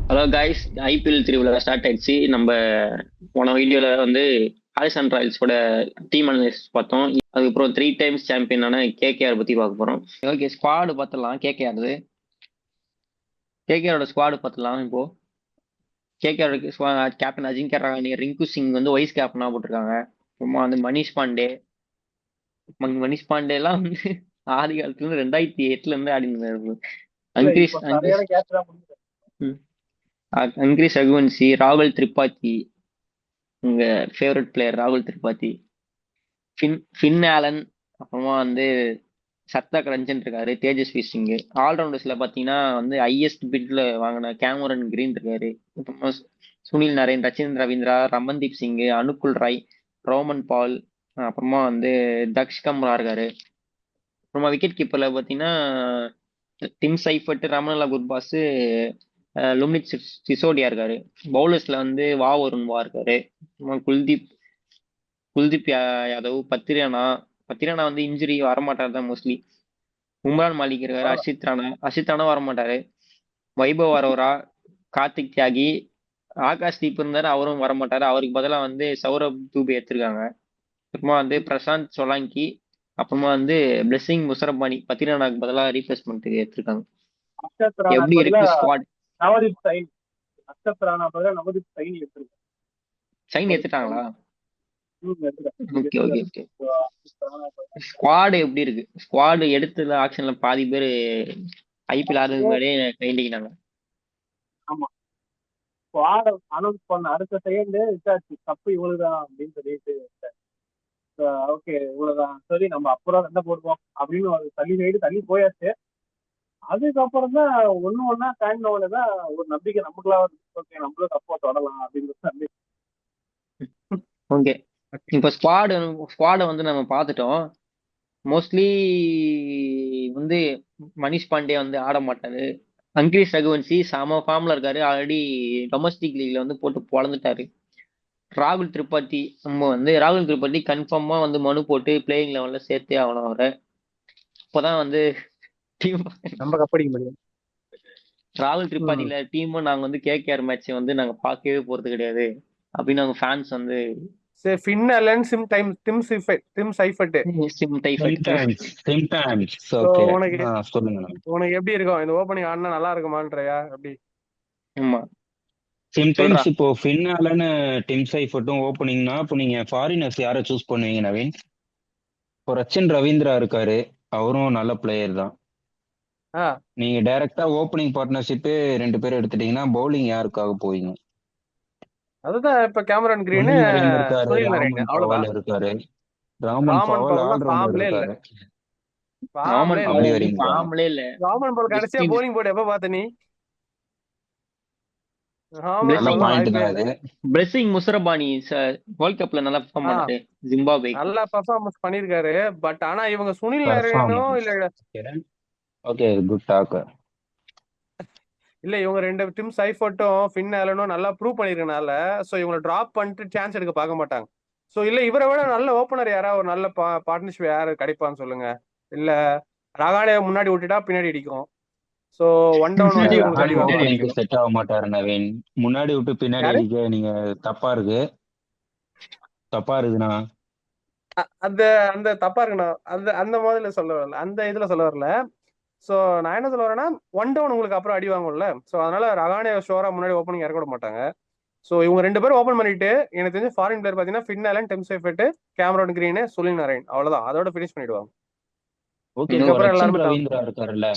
Hello guys, IPL திருவிழா start ஆயிடுச்சு. நம்ம போன வீடியோல வந்து ராஜஸ்தான் ராயல்ஸோட டீம் அனலிஸ்ட் பார்த்தோம். அதுக்கப்புறம் 3 டைம்ஸ் சாம்பியனான கேகேஆர் பத்தி பார்க்க போறோம். ஓகே, ஸ்குவாடு பார்த்துடலாம். கேகேஆரோட ஸ்குவாடு பார்த்துடலாம். இப்போ கேகேஆருக்கு கேப்டன் அஜிங்கிய ரஹானே, ரிங்கு சிங் வந்து வைஸ் கேப்டனா போட்டிருக்காங்க. அப்புறமா வந்து மணிஷ் பாண்டே எல்லாம் வந்து ஆதி காலத்துல இருந்து 2008ல இருந்து ஆடி இருந்தாரு. இல்ல அங்கிரிஸ் இப்ப அங்கிரிஸ் சரியான கேட்ச் தான் முடிஞ்சது. ம். அங்கிரிஸ் ரகுவன்சி, ராகுல் திரிபாதி, உங்க ஃபேவரட் பிளேயர் ராகுல் திரிபாதி, ஃபின் ஆலன், அப்புறமா வந்து சத்தக் ரஞ்சன் இருக்காரு, தேஜஸ்வி சிங். ஆல்ரவுண்டர்ஸ்ல பாத்தீங்கன்னா வந்து ஹையஸ்ட் பிட்ல வாங்கின கேமரன் கிரீன் இருக்காரு. அப்புறமா சுனில் நரேன், ரச்சின் ரவீந்திரா, ரமன்தீப் சிங், அனுகுல் ராய், ரோமன் பால், அப்புறமா வந்து தக்ஷ் கம்ரா இருக்காரு. அப்புறமா விக்கெட் கீப்பர்ல பாத்தீங்கன்னா டிம் சைஃபர்ட், ரமணலா குர்பாஸ், லுமினித் சிசோடியா இருக்காரு. பவுலர்ஸ்ல வந்து வருண் இருக்காரு. அப்புறமா குல்தீப் யாதவ், பத்திரானா வந்து இன்ஜுரி வரமாட்டார் தான் மோஸ்ட்லி. உம்ரான் மாலிக் இருக்காரு. பரவாயில்ல. அசித் ராணா வரமாட்டாரு. வைபவ் அரோரா, கார்த்திக் தியாகி, ஆகாஷ் தீப் இருந்தாரு, அவரும் வரமாட்டாரு. அவருக்கு பதிலா வந்து சௌரப் தூபே எடுத்திருக்காங்க. அப்புறமா வந்து பிரசாந்த் சோலாங்கி, அப்புறமா வந்து பிளெஸிங் முசரபானி பத்திரானாக்கு பதிலா ரீப்ளேஸ்மெண்ட்டுக்கு எடுத்திருக்காங்க. அக்ஷத் ராணாக்கு எப்படி பதிலா இருக்கு ஸ்குவாட்? நவதீப் சைனி. அக்ஷத் ராணா பதிலா நவதீப் சைனி எடுத்திருக்காங்க. சைன் நவதீப் சைனி எடுத்துட்டாங்களா? ஓகே, ஓகே, எடுத்துட்டாங்க. ஓகே. அக்ஷத் ராணா பதிலா ஸ்குவாடு எப்படி இருக்கு? ஸ்குவாடு எடுத்துல ஆக்ஷன்ல பாதி பேர் ஐபிஎல் ஆடுறதுக்கு முன்னாடியே கைண்டிக்கினாங்க. ஆமா, ஸ்குவாட் அனௌன்ஸ் பண்ண அடுத்த செகண்ட் விட்டாச்சு தப்பு இவ்வளவுதான் அப்படின்னு சொல்லிட்டு. ஓகே இவ்வளவுதான் சரி, நம்ம அப்புறம் என்ன போடுவோம் அப்படின்னு ஒரு தள்ளி சைடு தள்ளி போயாச்சு. அதுக்கப்புறம் தான் ஒண்ணு ஒண்ணா தாண்டினவங்க தான் ஒரு நம்பிக்கை நமக்குலாம் வந்து ஓகே நம்மளும் தப்பா தொடலாம் அப்படின்னு. ஓகே, இப்போ ஸ்குவாடை வந்து நம்ம பார்த்துட்டோம். மோஸ்ட்லி வந்து மனிஷ் பாண்டே வந்து ஆட மாட்டாரு. அங்கிரிஷ் ரகுவன்சி செம ஃபார்ம்ல இருக்காரு. ஆல்ரெடி டொமஸ்டிக் லீக்ல வந்து போட்டு பொழந்துட்டாரு. ராகுல் திரிபாதி கன்ஃபார்மா வந்து மனு போட்டு பிளேயிங் லெவல்ல சேர்த்தே ஆகணும் அவரை. இப்போதான் வந்து டீம் நம்ம கப்படிக்க முடியும். ராகுல் திரிபாதியில டீமும் நாங்க வந்து கேகேஆர் மேட்ச் வந்து நாங்க பார்க்கவே போறது கிடையாது அப்படின்னு அவங்க ஃபேன்ஸ் வந்து சரி, ஃபின் அலன் சிம் டைம் டிம் சைஃபர்ட். சிம் டைஃபைட். Sometimes so okay. உனக்கு சொல்லுங்க. உனக்கு எப்படி இருக்கும் இந்த ஓப்பனிங் ஆடினா நல்லா இருக்குமான்றியா எப்படி? ஆமா, சொல்றா. சிம்டைம்ஸ் இப்போ ஃபின்னாலன்னு டிம் சைஃபர்ட்டும் ஓப்பனிங்னா இப்போ நீங்க ஃபாரினர்ஸ் யாரை சூஸ் பண்ணுவீங்க நவீன்? இப்போ ரச்சின் ரவீந்திரா இருக்காரு, அவரும் நல்ல பிளேயர் தான். ஆ நீங்க டைரக்டா ஓப்பனிங் பார்ட்னர்ஷிப்பு 2 பேரும் எடுத்துட்டீங்கன்னா பவுலிங் யாருக்காக போவீங்க? அதுதான் இப்ப கேமரன் கிரீனு, சுனில் நரேன் இருக்காரு, சுனில் நரேன், ராமன் அவ்வளவுதான். பவல் இருக்காரு. ராமன் ராமன் பவல் பவல்லாம் ஆல்ரவுண்டர் ஃபார்ம்லே இல்ல. இருக்காரு. ஃபார்ம்லே ராமன் இல்ல. அப்படி பவல் வந்து வரீங்களா? ஃபார்ம்லே இல்ல. ராமன் பவல் கடைசியா ஜஸ்ட் போலிங் போட்டு எப்ப பார்த்த நீ? ராமன் நல்ல பவல்லாம் பிளெஸிங் பாயிண்ட் வாய்ப்பே தான் இல்ல. இது. பிளெஸிங் முசரபானி வேர்ல்ட் கப்ல நல்லா பெர்ஃபார்ம் ஆ பண்ணாரு ஜிம்பாப்வேக்கு. நல்லா பர்ஃபார்மன்ஸ் பண்ணிருக்காரு. பட் ஆனா இவங்க சுனில் நரேனோ பர்ஃபார்மன்ஸ் இல்ல ஓகே, குட் டாக். இல்ல இவங்க ரெண்டு டிம் சைஃபர்ட்டும் ஃபின் ஆலனும் நல்லா ப்ரூவ் பண்ணிருக்கனால சோ இவங்களை டிராப் பண்ணிட்டு சான்ஸ் எடுக்க பார்க்க மாட்டாங்க. சோ இல்ல இவரை விட நல்ல ஓப்பனர் யாராவது ஒரு நல்ல பார்ட்னர்ஷிப் யாரு கிடைப்பான்னு சொல்லுங்க. இல்ல ரகானே முன்னாடி விட்டுட்டா பின்னாடி அடிக்கும். சோ ஒன் டவுன் வந்து இவங்களுக்கு ரஹானே அடி வாங்க பின்னாடி ஓப்பனிங்க்கு அடிக்கும். ஆரம்பிக்கும். செட் ஆக மாட்டாரு நவீன். முன்னாடி விட்டு பின்னாடி யாரு? அடிக்க நீங்க தப்பா இருக்கு. தப்பா இருக்குண்ணா. அந்த அந்த தப்பா இருக்குண்ணா. அந்த அந்த மாதிரில சொல்ல வரல, அந்த இதுல சொல்ல வரல. சோ நான் என்ன சொல்ல வரேன்னா, ஒன் டவுன் உங்களுக்கு அப்புறம் அடி வாங்கும்ல. சோ அதனால ரகானே ஷோரா முன்னாடி ஓப்பனிங் இறக்க விட மாட்டாங்க. சோ இவங்க ரெண்டு பேரும் ஓபன் பண்ணிட்டு எனக்கு தெரிஞ்ச ஃபாரின் பிளேயர் பாத்தீங்கன்னா ஃபின் ஆலன், டிம் சைஃபர்ட், கேமரான் கிரீன், சுனில் நரேன், அவ்வளவுதான். அதோட ஃபினிஷ் பண்ணிடுவாங்க. ஓகே, இப்போ இதுக்கப்புறம் ரச்சின் எல்லாருமே ரவீந்திரா இருக்காருல்ல,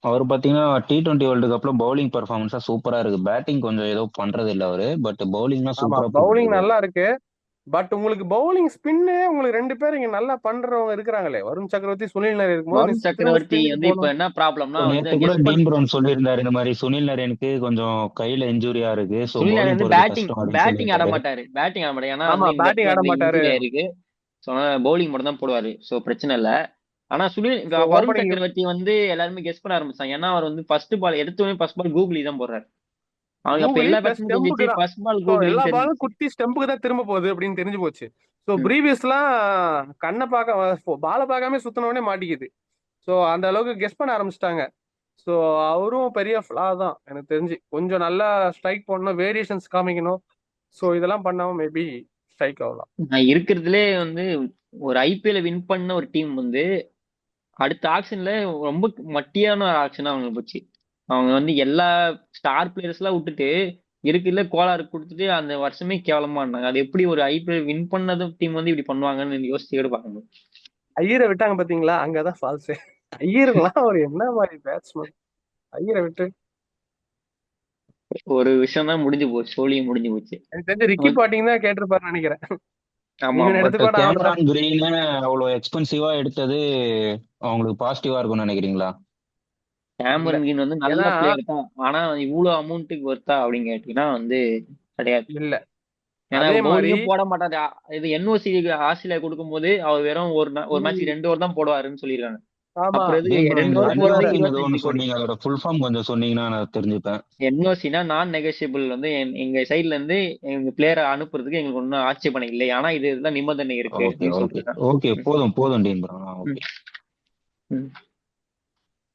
அவர் பாத்தீங்கன்னா T20 வேர்ல்டு கப்ல பவுலிங் பர்ஃபார்மன்ஸா சூப்பரா இருக்கு. பேட்டிங் கொஞ்சம் ஏதோ பண்றது இல்ல அவரு, பட் பவுலிங்னா ஆமா சூப்பரா போட்டுட்டு பவுலிங் இருக்காரு. நல்லா இருக்கு. பட் உங்களுக்கு பவுலிங் ஸ்பின்னே உங்களுக்கு ரெண்டு பேர் இங்க நல்லா பண்றவங்க இருக்கிறாங்களே, வருண் சக்கரவர்த்தி, சுனில் நரேன் இருக்கும்போது நீ வருண் திரும்ப சக்கரவர்த்தி ஸ்பின்னுக்கு வந்து இப்ப போகணும். என்ன ப்ராப்ளம்னா இப்போ வந்து நேத்து கூட கெஸ் டீன் ப்ரவுன் சொல்லியிருந்தாரு இந்த மாதிரி சுனில் நரேனுக்கு கொஞ்சம் கையில இன்ஜூரியா இருக்கு, ஸோ சுனில் நாராயண் பவுலிங் வந்து போறது பேட்டிங் கஷ்டம் அப்படின்னு பேட்டிங் ஆட சொல்லியிருக்காரு. மாட்டாரு. ஏன்னா ஆமா வந்து இந்த பேட்டிங் இடத்துல ஆட வந்து மாட்டாரு. இன்ஜுரி ஆயிருக்கு. ஸோ பவுலிங் மட்டும் தான் போடுவாரு. ஸோ பிரச்சனை இல்லை. ஆனா சோ வருண் ஓப்பனிங் சக்கரவர்த்தி வந்து எல்லாருமே கெஸ் பண்ண ஆரம்பிச்சாங்க. ஏன்னா அவர் வந்து ஃபர்ஸ்ட் பால் எடுத்தோடனே ஃபர்ஸ்ட் பால் கூகுளி தான் போடுறாரு. அவனுக்கு அப்ப கூகுளி எல்லா பிளஸ் பேட்சுமே ஸ்டெம்புக்கு தெரிஞ்சிச்சு தான். ஃபர்ஸ்ட் பால் ஸோ எல்லா கூகுளின்னு பாலும் தெரிஞ்சிச்சு. குத்தி ஸ்டெம்புக்கு தான் திரும்ப போகுது அப்படின்னு தெரிஞ்சு போச்சு. ஸோ ம். ப்ரீவியஸ்லாம் கண்ணை பார்க்க பாலை பார்க்காம சுத்தின உடனே மாட்டிக்குது. ஸோ அந்த அளவுக்கு கெஸ் பண்ண ஆரம்பிச்சிட்டாங்க. ஸோ அவரும் பெரிய ஃபிளா தான் எனக்கு தெரிஞ்சு. கொஞ்சம் நல்லா ஸ்ட்ரைக் பண்ணணும், வேரியேஷன்ஸ் காமிக்கணும். ஸோ இதெல்லாம் பண்ணாம மேபி ஸ்ட்ரைக் ஆகலாம். நான் இருக்கிறதுலே வந்து ஒரு ஐபிஎல் வின் பண்ண ஒரு டீம் வந்து அடுத்த ஆக்ஷன்ல ரொம்ப மட்டியான ஒரு ஆக்ஷனா அவங்க போச்சு. அவங்க வந்து எல்லா ஸ்டார் பிளேயர்ஸ் எல்லாம் விட்டுட்டு இருக்குல்ல கோளாறு கொடுத்துட்டு அந்த வருஷமே கேவலமா இருந்தாங்க. அது எப்படி ஒரு ஐபிஎல் வின் பண்ணதும் டீம் வந்து இப்படி பண்ணுவாங்கன்னு யோசிச்சு கூட பார்க்க முடியும். ஐயரை விட்டாங்க பாத்தீங்களா, அங்கதான் ஃபால்ஸ். ஐயர்லாம் ஒரு என்ன மாதிரி பேட்ஸ்மேன், ஐயரை விட்டு. ஒரு விஷயம் தான் முடிஞ்சு போச்சு, சோழியும் முடிஞ்சு போச்சு. எனக்கு தெரிஞ்சு ரிக்கி பாட்டிங் தான் கேட்டிருப்பாருன்னு நினைக்கிறேன். ஆமா இவன் ஆமா. பட் எடுத்துக்கோடா அவனை. கேமரான் கிரீன் அவ்வளவு எக்ஸ்பென்சிவா எடுத்தது அவங்களுக்கு பாசிட்டிவா இருக்கும்னு நினைக்கிறீங்களா? இல்ல, கேமரன் கிரீன் வந்து நல்ல ஏன்னா பிளேயர் தான், ஆனா இவ்வளவு அமௌண்ட்டுக்கு ஒர்த்தா அப்படின்னு கேட்டீங்கன்னா வந்து கிடையாது. இல்ல ஏன்னா அதே மாதிரி பவுலிங்கும் போட மாட்டாரு. இது என்ஓசி ஆஸ்திரேலியா கொடுக்கும்போது அவர் வெறும் ஒரு மேட்ச் 2 ஓவர் தான் போடுவாருன்னு சொல்லியிருக்காங்க. ஆமா அப்புறம் எதுக்கு டேய் ப்ரோ, 2 இந்த ஓவர் போடுறது என்ஓசின்னு ஏதோ ஒன்று 25 கோடி? சொன்னீங்க, அதோட ஃபுல் ஃபார்ம் கொஞ்சம் சொன்னீங்கன்னா நான் தெரிஞ்சுப்பேன். என்ஓசினா நான் நெகோசியபிள் வந்து எங்க சைட்ல இருந்து எங்க பிளேயரை அனுப்புறதுக்கு எங்களுக்கு ஒன்றும் ஆட்சேபனை இல்லை, ஆனா இது இதெல்லாம் நிபந்தனை இருக்கு ஓகே அப்படின்னு ஓகே சொல்லிருக்காங்க. ஓகே, போதும் போதும் டீன் ப்ரோ. ஓகே.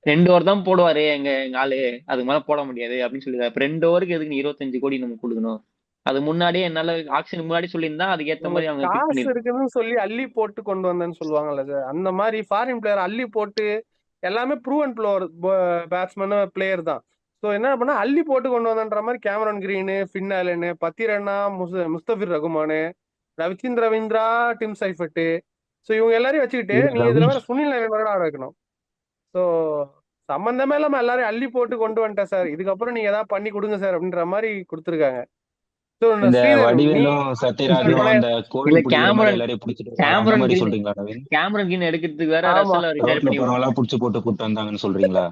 2 ஓவர் தான் போடுவாரு எங்க எங்க ஆளு, அதுக்கு மேல போட முடியாது அப்படின்னு சொல்லிருக்காரு. இப்ப 2 ஓவருக்கு எதுக்கு நீ 25 கோடி நம்ம கொடுக்கணும்? அது முன்னாடியே என்னால ஆக்ஷனுக்கு முன்னாடி சொல்லியிருந்தா அதுக்கேத்த மாதிரி அவங்க பிக் காசு பண்ணிருப்பாங்க. இருக்குன்னு சொல்லி அள்ளி போட்டு கொண்டு வந்தேன்னு சொல்லுவாங்கல்ல சார், அந்த மாதிரி ஃபாரின் பிளேயர் அள்ளி போட்டு எல்லாமே ப்ரூவன் பேட்ஸ்மேன் பிளேயர் தான். ஸோ என்ன பண்ணா அள்ளி போட்டு கொண்டு வந்தன்ற மாதிரி Cameron Green, Finn Allen, Pathirana, Mustafizur Rahman, Ravichandra Ravindra, Tim Seifert, so இவங்க எல்லாரையும் வச்சுக்கிட்டு இல்ல நீ ரவி, இதுல வேற சுனில் நவீன் வேற ஆட வைக்கணும். ஸோ சம்பந்தமே இல்லாம எல்லாரையும் அள்ளி போட்டு கொண்டு வந்துட்டேன் சார், இதுக்கப்புறம் நீங்க ஏதாவது பண்ணி கொடுங்க சார் அப்படின்ற மாதிரி கொடுத்துருக்காங்க. ஸோ இந்த ஸ்ரீதர் நீ வடிவேலும் சத்யராஜும் அந்த கோழி இல்ல பிடிக்கிற மாதிரி எல்லாரையும் பிடிச்சிட்டு வருவாங்க, அந்த மாதிரி சொல்றீங்களா நவீன்? கேமரன் கிரீன் எடுக்கிறதுக்கு வேற ஆமா ரசல் ரிட்டையர் ரோட்ல பண்ணி போறவங்களா புடிச்சு போட்டு கூட்டு வந்தாங்கன்னு சொல்றீங்களா?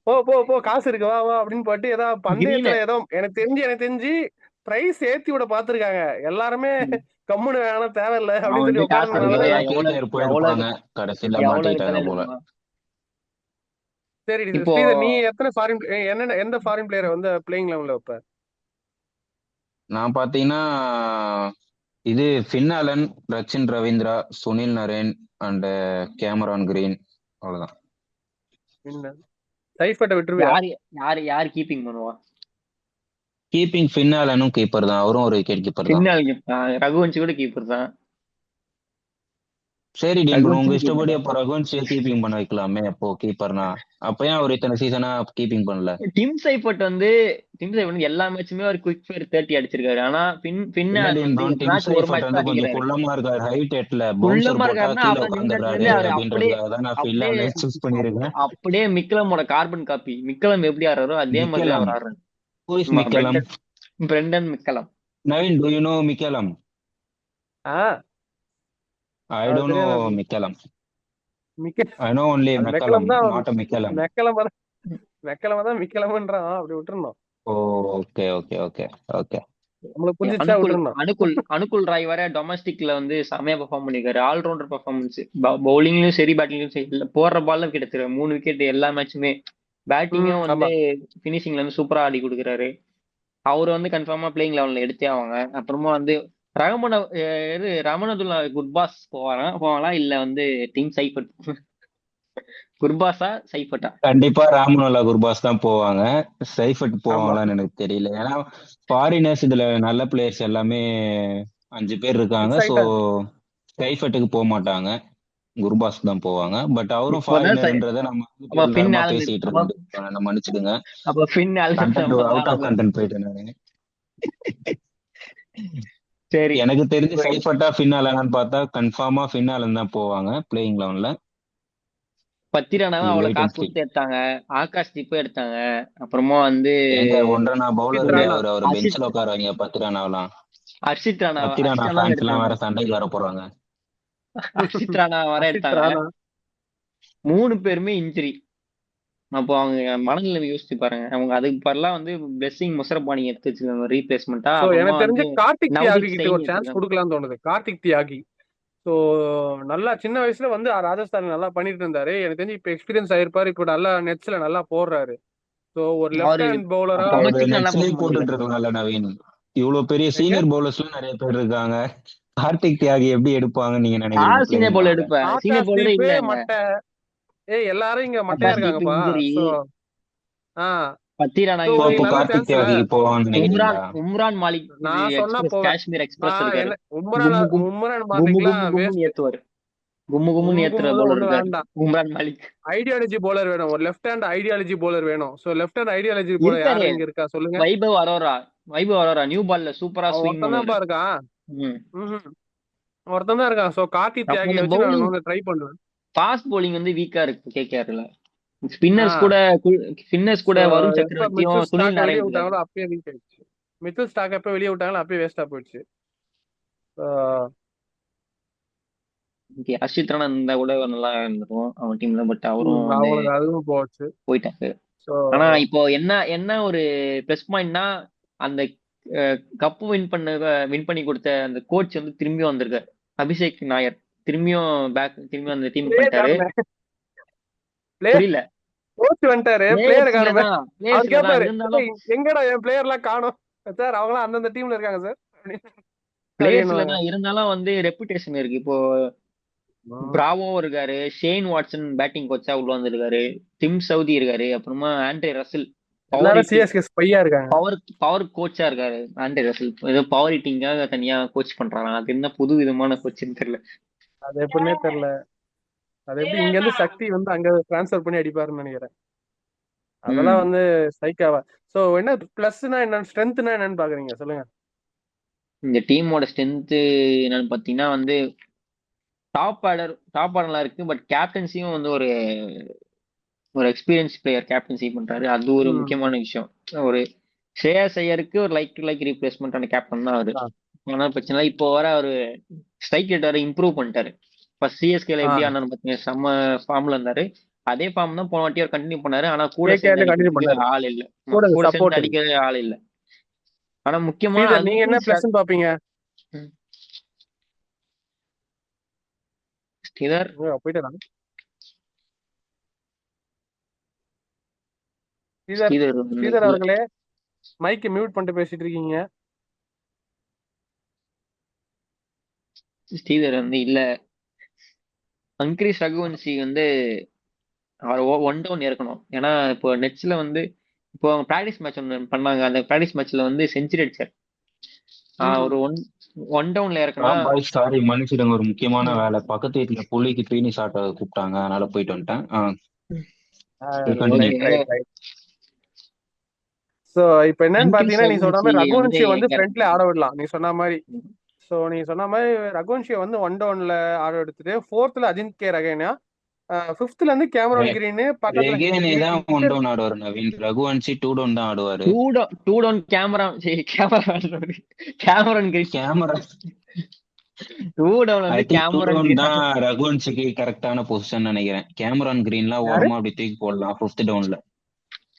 போ போ போ காசு இருக்கு வா வா அப்படின்னு போட்டு ஏதாவது கிரீன் பந்தயத்துல ஏதோ எனக்கு தெரிஞ்சு பிரைஸ் ஏத்தி விட பாத்துருக்காங்க. எல்லாருமே கம்முனு வேணாம் தேவையில்லை அவன் அப்படின்னு வந்து சொல்லி காசு அதுக்கு உட்கார்ந்ததுனாலதான் எல்லாம் எவ்வளவு கேரியர் எவ்வளவு போயிருப்பாங்க, கடைசியில எவ்வளவு மாட்டிக்கிட்டாங்க எடுத்தாலும் போல. எடுப்பான். சரி. இப்போ ஸ்ரீதர் நீ எத்தனை ஃபாரின் எந்த ஃபாரின் பிளேயரை வந்து பிளேயிங் லெவல்ல வைப்ப? நான் பாத்தீங்கன்னா இது Finn Allen, Rachin Ravindra, Sunil Naren and Cameron green, அவ்வளவுதான். என்ன சைஃபட்டை விட்டுருவியா? யாரு யாரு யாரு கீப்பிங் பண்ணுவா? கீப்பிங் ஃபின் ஆலனும் கீப்பர் தான், அவரும் ஒரு விக்கெட் கீப்பர் தான். சின்ன ரகுவன்சி கூட கீப்பர் தான். சரி டீன் ப்ரோ, உங்க ரகுவன்சி இஷ்டப்படி அப்போ ரகுவன்சியை கீப்பிங் பண்ண வைக்கலாமே அப்போ கீப்பர்னா. அப்ப ஏன் அவர் இத்தனை சீசனா கீப்பிங் பண்ணல? டிம் சைஃபர்ட் வந்து எல்லா மேட்சுமே ஒரு குவிக் ஃபயர் 30 அடிச்சிருக்காரு. ஆனா இல்ல பின்னால் டீன் வந்து ப்ரோ, டிம் எப்பனாச்சும் ஒரு சைஃபர்ட் மேட்ச் தான் வந்து கொஞ்சம் அடிக்கிறாரு. குள்ளமா இருக்காரு, ஹைட் எட்ல, பவுன்சர் குள்ளமா போட்டா இருக்காருன்னா கீழே அப்புறம் நிமிஷத்துல உட்காந்துடுறாரு இருந்து அவர் அப்படியே அப்படின்றதுக்காக தான் நான் ஃபின் அப்படியே ஆலனை சூஸ் பண்ணிருக்கேன். அப்படியே மிக்கலமோட கார்பன் காப்பி. மிக்கலம் எப்படி ஆடுறாரோ அதே மாதிரி தான் மிக்கலம், அவர் ஆடுறாரு. ஹூ இஸ் ஆமா, McCullum? Brendon McCullum. Naveen, do you know McCullum? Ah I அது டோன்ட் நோ தெரியாத மிக்கலம். மிக்க ஐ நோ ஒன்லி அது மெக்கலம், மெக்கலம் தான். Not a McCullum. மெக்கலமா தான் மெக்கலமா தான் மிக்கலமன்றான், அப்படி விட்டுருந்தோம். Okay okay okay okay. நம்மளுக்கு புரிஞ்சிச்சா அனுகுல் விட்டுருந்தோம். அனுகுல் அனுகுல் ராய் வர டொமஸ்டிக்ல வந்து செமையா பெர்ஃபார்ம் பண்ணிருக்காரு. ஆல்ரவுண்டர் பெர்ஃபார்மன்ஸ், பவுலிங்லயும் சரி பேட்டிங்லயும் சரி. இல்ல போடுற பால்ல கிட்டத்தட்ட 3 விக்கெட் எல்லா மேட்சுமே. பேட்டிங்கும் வந்து ஆமா. பினிஷிங்ல வந்து சூப்பரா ஆடி கொடுக்குறாரு. அவரு வந்து கன்ஃபார்மா பிளேயிங் லெவல்ல எடுத்தே ஆவாங்க. அப்புறமா வந்து ரமணதுல்லா குர்பாஸ் போவாங்களா இல்ல வந்து டீம் சைஃபட் குர்பாஸா சைஃபட்டா? கண்டிப்பா ராமனுல்லா குர்பாஸ் தான் போவாங்க. சைஃபட் ஆமா போவாங்களான்னு எனக்கு தெரியல. ஏன்னா ஃபாரினர்ஸ் இதுல நல்ல பிளேயர்ஸ் எல்லாமே 5 பேர் இருக்காங்க. ஃபிக்ஸ் ஸோ ஆயிட்டாங்க. சைஃபட்டுக்கு போக மாட்டாங்க, குர்பாஸ் தான் போவாங்க. பட் அவரும் இப்போதான் ஃபாரினர்ன்றதை நம்ம வந்து அப்ப இவ்வளவு ஃபின் நேரமா ஆலன் பேசிட்டு இருக்க வேண்டியது, நம்ம மன்னிச்சிடுங்க. அப்ப ஃபின் ஆலன் கண்டென்ட் நம்ம அவுட் ஆஃப் ஆள. கண்டென்ட் போயிட்டு நானு. சரி. எனக்கு தெரிஞ்சு சைஃபட்டா ஃபின் ஆலனான்னு பார்த்தா கன்ஃபார்மா ஃபின் ஆலன் தான் போவாங்க பிளேயிங் லெவன்ல. பத்திரானாவை We'll அவ்வளவு wait and காசு see. கொடுத்து எடுத்தாங்க. ஆகாஷ் தீப்பை எடுத்தாங்க. அப்புறமா வந்து எங்க ஒன்றரை பவுலர் அர்ஷித் ராணா. அவர் அர்ஷித் பெஞ்சில் உட்காருவாங்க. பத்திரானாவெல்லாம் அர்ஷித் ராணா பத்திரானா அர்ஷித் ராணா ஃபேன்ஸ் எல்லாம் எடுத்தாங்க. வேற சண்டைக்கு வர போறாங்க. அர்ஷித் ராணா வர அர்ஷித் எடுத்தாங்க. ராணா 3 பேருமே இன்ஜுரி. அப்போ அவங்க மனநிலை யோசிச்சு பாருங்க. அவங்க அதுக்கு பதிலா வந்து பிளெஸிங் முசரப்பானி எடுத்து வச்சிருக்காங்க ரீப்ளேஸ்மெண்டா. சோ அப்புறமா எனக்கு தெரிஞ்சு வந்து கார்த்திக் தியாகி நவ்தீப் கிட்ட சைனி ஒரு சான்ஸ் எடுத்திருக்காங்க. கொடுக்கலாம்னு தோணுது. கார்த்திக் தியாகி ஸோ நல்லா சின்ன வயசுல வந்து ராஜஸ்தான் நல்லா பண்ணிட்டு இருந்தாரு. எனக்கு தெரிஞ்சு இப்ப எக்ஸ்பீரியன்ஸ் ஆயிருப்பாரு. இப்போ நல்லா நெட்ஸ்ல நல்லா போடுறாரு. ஸோ ஒரு லெஃப்ட் அவரு ஹேண்ட் பவுலரா அப்ப ஒரு டொமஸ்டிக் நல்லா நெட்ஸ்லயே பெர்ஃபார்ம் போட்டுட்டு பண்ணிருக்காரு. இருக்கலாம்ல நவீன். இவ்வளவு பெரிய எங்க சீனியர் பவுலர்ஸ் எல்லாம் நிறைய பேர் இருக்காங்க. கார்த்திக் தியாகி எப்படி எடுப்பாங்கன்னு நீங்க நினைக்கிறீங்க சீனியர் பிளேயிங் பவுலர் லெவன்ல? எடுப்பேன். சீனியர் ஆகாஷ் பவுலரே தீப் இல்ல அங்க. மட்டை. எல்லாரும் இங்க மட்டையா Akash Deep இருக்காங்கப்பா. Injury. So ah Pathirana so so உங்களுக்கு அப்போ நல்ல கார்த்திக் சான்ஸ்ல. தியாகி போவான்னு உம்ரான் நினைக்கிறீங்களா? உம்ரான் மாலிக் இது நான் சொன்னா எக்ஸ்பிரஸ் போவேன். காஷ்மீர் எக்ஸ்பிரஸ் இருக்காரு. என்ன உம்ரான் கும்மு கும் உம்ரான் கும்மு மாலிக்லாம் கும்மு கும்முன்னு வேஸ்ட். ஏத்துவாரு. கும்மு கும்முன்னு கும்மு ஏத்துற கும்முலாம் போல ஒண்ணும் இருக்காரு வேண்டாம். உம்ரான் மாலிக். ஐடியாலஜி போலர் வேணும், ஒரு லெஃப்ட் ஹேண்ட் ஐடியாலஜி போலர் வேணும். So left hand ideology bowler இருக்காரு யாரு இங்க இருக்கா சொல்லுங்க? வைபவ் அரோரா நியூ பால்ல சூப்பரா அவன் ஸ்விங் ஒருத்தன் பண்ணுவாரு. தான்ப்பா இருக்கான். ம். ஒருத்தன் தான் இருக்கான். சோ கார்த்திக் அப்புறம் தியாகியை இந்த வச்சு நான் பவுலிங் வந்து ட்ரை பண்ணுவேன். ஃபாஸ்ட் bowling வந்து வீக்கா இருக்கு கேகேஆர்ல. ஆஹ் ஸ்பின்னர்ஸ் சோ கூட வருண் எப்ப சக்கரவர்த்தியும் மிச்சல் சுனில் ஸ்டாக்க வெளியே நாராயண் இருக்காரு. விட்டாங்களோ அப்பயே வீக் ஆயிடுச்சு. மிச்சல் ஸ்டாக் எப்ப வெளியே விட்டாங்களோ அப்பயே வேஸ்டா போயிடுச்சு. ஆஹ் ஓகே, ஹர்ஷித் ராணா இருந்தா கூட நல்லா இருந்திருக்கும் அவன் டீம்ல. பட் அவரும் வந்து அவங்களுக்கு அதுவும் போச்சு. போயிட்டாரு. சோ ஆனா இப்போ என்ன என்ன ஒரு ப்ளஸ் பாயிண்ட்னா, அந்த கப்பு வின் பண்ணி கொடுத்த அந்த கோச் வந்து திரும்பி வந்திருக்காரு. அபிஷேக் நாயர் திரும்பியும் அந்த டீம் பிளேயர் பண்ணிட்டாரு. காணுமே. பிளேயர் புரியல. கோச் வந்துட்டாரு, பிளேயர் பிளேயர்ஸ்ல காணுமே. தான் அவர் பிளேயர்ஸ்ல தான் கேட்பாரு, இருந்தாலும் எங்கடா என் பிளேயர் எல்லாம் காணும் சார், அவங்க எல்லாம் அந்தந்த டீம்ல இருக்காங்க சார் பிளேயர்ஸ்ல அப்படின்னு. தான் இருந்தாலும் வந்து ரெப்புடேஷன் இருக்கு. இப்போ பிராவோ இருக்காரு, ஷேன் வாட்சன் பேட்டிங் கோச்சா உள்ள வந்திருக்காரு, டிம் சவுதி இருக்காரு, அப்புறமா ஆண்ட்ரே ரசில் பவர் எல்லாரும் ஹிட்டிங் சிஎஸ்கே ஸ்பையா இருக்காங்க. பவர் பவர் கோச்சா இருக்காரு. ஆண்ட்ரே ரசில் ஏதோ பவர் ஹிட்டிங்காக தனியா கோச் பண்றாங்க. அது என்ன புது விதமான கோச்சுன்னு தெரியல. அது எப்படின்னே தெரியல. அது எப்படி இங்க இருந்து சக்தி வந்து அங்க டிரான்ஸ்ஃபர் பண்ணி அடிப்பாருன்னு நினைக்கிறேன். அதெல்லாம் ம் வந்து ஸ்ட்ரைக்காவா. சோ என்ன பிளஸ்னா என்ன, ஸ்ட்ரென்த்னா என்னன்னு பாக்குறீங்க சொல்லுங்க. இந்த டீமோட ஸ்ட்ரென்த் என்னன்னு பாத்தீங்கன்னா வந்து டாப் ஆர்டர்லாம் இருக்கு. பட் கேப்டன்சியும் வந்து ஒரு ஒரு எக்ஸ்பீரியன்ஸ் பிளேயர் கேப்டன்சி பண்றாரு. அது ஒரு ம். முக்கியமான விஷயம். ஒரு ஸ்ரேயாஸ் ஐயருக்கு ஒரு லைக் ரீப்ளேஸ்மெண்ட் கேப்டன் தான் அவரு. ஆ. ஆனா பிரச்சனை இல்லை. இப்போ வர ஒரு ஸ்ட்ரைக் ரேட் வர இம்ப்ரூவ் பண்ணிட்டாரு. ஃபர்ஸ்ட் சிஎஸ்கேல ஆ. எப்படி ஆனான்னு பாத்தீங்க, செம்ம ஃபார்ம்ல இருந்தாரு. அதே ஃபார்ம் தான் போன வாட்டி அவர் கண்டினியூ பண்ணாரு. ஆனா கூட சேர்ந்து கேகேஆர்ல கண்டினியூ அடிக்கிறதுக்கு பண்ணாரு. ஆள் இல்ல. கூட கூட சேர்ந்து சப்போர்ட் இல்ல. அடிக்கிறதுக்கு ஆள் இல்ல. ஆனா முக்கியமா ஸ்ரீதர் நீங்க என்ன அங்கிள் பிளஸ்ன்னு பாப்பீங்க? ஸ்ரீதர் போயிட்டு ஸ்ரீதர் ஸ்ரீதர் வந்து ஸ்ரீதர் இல்ல. அவர்களே, மைக்கு மியூட் பண்ணிட்டு பேசிட்டு இருக்கீங்க. ஸ்ரீதர் வந்து இல்ல. அங்கிரிஸ் ரகுவன்சி வந்து அவர் ஒன் டவுன் இறக்கணும். ஏன்னா இப்போ நெட்ஸ்ல வந்து இப்போ அவங்க ப்ராக்டிஸ் மேட்ச் ஒன்று பண்ணாங்க. அந்த ப்ராக்டிஸ் மேட்ச்ல வந்து செஞ்சுரி அடிச்சார். ம். ஒரு ஒன் டவுன்ல இறக்குனா பாய்ஸ் சாரி மன்னிச்சிடுங்க, ஒரு முக்கியமான வேலை. பக்கத்து வீட்டுல புலிக்கு தீனி சாப்பிட கூப்பிட்டாங்க, அதனால போயிட்டு வந்துட்டேன். கண்டினியூ. சோ இப்ப என்னன்னு அங்கிரிஸ் பாத்தீங்கன்னா, நீ சொன்ன ரகுவன்சி மாதிரி வந்து ரகுவன்ஷியை வந்து எங்க ஃப்ரண்ட்ல இறக்கணும்? ஆட விடலாம் நீ சொன்ன மாதிரி. சோ நீ சொன்ன மாதிரி ரகுவன்ஷியை வந்து ஒன் டவுன்ல ஆட எடுத்துட்டு, ஃபோர்த்ல அஜிங்கே ரகேனா, ஃபிஃப்த்ல இருந்து கேமரான் கிரீன், பக்கத்துல ரெகேனே தான் ஒன் ஹிட்டர். டவுன் ஆடுவாரு நவீன். ரகுவன்சி 2 டவுன் தான் ஆடுவாரு. Two down Cameron Green. Cameron two down I வந்து திங்க் 2 கேமரான் டவுன் கிரீன். தான் ரகுவன்சிக்கு கரெக்டான பொசிஷன் நினைக்கிறேன். கேமரான் கிரீன்லாம் யாரு? ஓரமா அப்படி தூக்கி போடலாம் 5th டவுன்ல.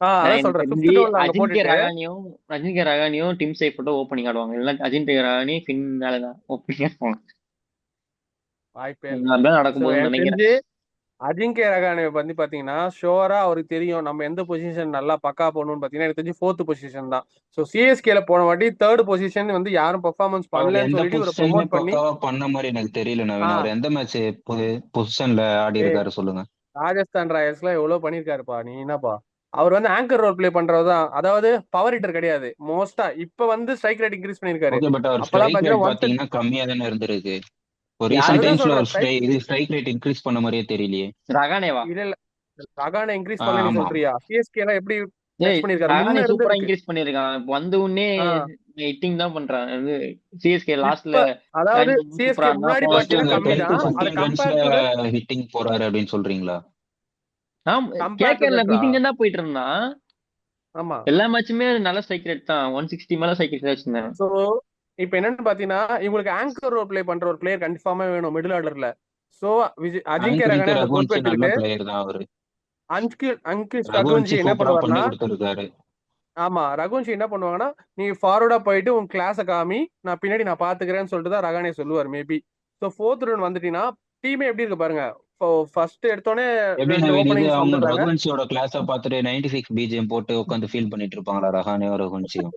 அதான் எனக்கு சொல்றேன், தெரிஞ்சு ஃபிஃப்த் டவுன்ல அங்க போட்டுட்டு. அஜிங்கே ரகானியும் டிம் சைஃபர்ட்டும் ஓப்பனிங் ஆடுவாங்க. இல்லைன்னா அஜிங்கே ரகானி ஃபின் மேல தான் ஓப்பனிங் ஆடுவாங்க. வாய்ப்பே இல்லை. அதுதான் நடக்க சோ போகுதுன்னு எனக்கு நினைக்கிறேன். தெரிஞ்சு அஜிங்கே ரகானே வந்து பாத்தீங்கன்னா ஷோரா அவருக்கு தெரியும் நம்ம எந்த பொசிஷன் நல்லா பக்கா போகணும்னு பாத்தீங்கன்னா, எனக்கு தெரிஞ்சு 4th பொசிஷன் தான். சோ சிஎஸ்கேல போன வாட்டி 3rd பொசிஷன் வந்து யாரும் பெர்ஃபார்மன்ஸ் அவர் பண்ணலன்னு எந்த சொல்லிட்டு இவரை பொசிஷனுமே ப்ரொமோட் பண்ணி. பக்காவா பண்ண மாதிரி எனக்கு தெரியல நவீன். ஆஹ் அவர் எந்த மேட்ச் பொசிஷன்ல ஆடி இருக்காரு சொல்லுங்க. ராஜஸ்தான் ராயல்ஸ்ல எவ்வளவு பண்ணிருக்காருப்பா, நீ என்னப்பா. அவர் வந்து ஆங்கர் ரோல் பிளே பண்றதுதான், அதாவது பவர் ஹிட்டர் கிடையாது மோஸ்டா. இப்ப வந்து ஸ்ட்ரைக் ரேட் இன்க்ரீஸ் பண்ணிருக்காரு. ஓகே, பட் அவர் அப்பெல்லாம் ஸ்ட்ரைக் ரேட் பாத்தீங்கன்னா பாத்தீங்கன்னா கம்மியா தானே இருந்திருக்கு. ஒரு யாரு? ரீசெண்ட் அதுதான் டைம்ஸ்ல சொல்றேன் ஒரு ஸ்ட்ரைக் ரேட் இன்க்ரீஸ் பண்ண மாதிரியே தெரியலையே. ரகானேவா? இல்ல இல்ல, ரகான இன்க்ரீஸ் பண்ணல நீ ஆமா. சொல்றியா? சிஎஸ்கே எல்லாம் எப்படி டச் ஏய், பண்ணிருக்காரு ரகானே முன்ன சூப்பரா இருந்ததுக்கு. இன்க்ரீஸ் பண்ணிருக்கான். இப்ப வந்த உடனே ஹிட்டிங் தான் பண்றான். சிஎஸ்கே லாஸ்ட்ல இப்ப அதாவது சூப்பரா சிஎஸ்கே இருந்தா. முன்னாடி ஜஸ்ட் பாத்தீங்கன்னா அந்த கம்மி 10 to தான், அது 15 ரன்ஸ்ல கம்பேர் டு த ஹிட்டிங் போறாரு அப்படின்னு சொல்றீங்களா? கம்பேர் டு கேகேஆர்ல தட்ரா. ஹிட்டிங் தான் போயிட்டு இருந்தான். ஆமா. எல்லா மேட்சுமே நல்ல ஸ்ட்ரைக் ரேட் தான். 160 மேல ஸ்ட்ரைக் ரேட் வச்சிருந்தேன். சோ இப்ப என்னன்னு பாத்தீங்கன்னா, இவங்களுக்கு ஆங்கர் ரோல் பிளே பண்ற ஒரு பிளேயர் கன்ஃபார்மா வேணும் மிடில் ஆர்டர்ல. சோ அஜிங்கே ஆங்கருக்கு ரகானே அந்த பொறுப்பு ரகுவன்சி நல்ல எடுத்துக்கிட்டு பிளேயர் தான் அவரு. அங்கில் ரகுவன்சி ரகுவன்சி என்ன சூப்பரா பண்ணி பண்ணுவாருன்னா, கொடுத்துருக்காரு. ஆமா ரகுவன்ஷி என்ன பண்ணுவாங்கன்னா, நீ ஃபார்வர்டா போயிட்டு உன் கிளாஸ காமி, நான் பின்னாடி நான் பாத்துக்கிறேன்னு சொல்லிட்டு தான் ரகானே சொல்லுவார் மேபி. சோ 4th ரவுண்ட் வந்துட்டீங்கன்னா டீமே எப்படி இருக்கு பாருங்க. ஃபர்ஸ்ட் எடுத்தோடனே எப்படி 2 நவீன் இது ஓப்பனிங்ஸ் அவங்க வந்துடுறாங்க. ரகுவன்சியோட கிளாஸ பார்த்துட்டு 96 பிஜிஎம் போட்டு உட்காந்து ஃபீல் பண்ணிட்டு இருப்பாங்களா ரஹானேவும் ரகுவன்சியும்?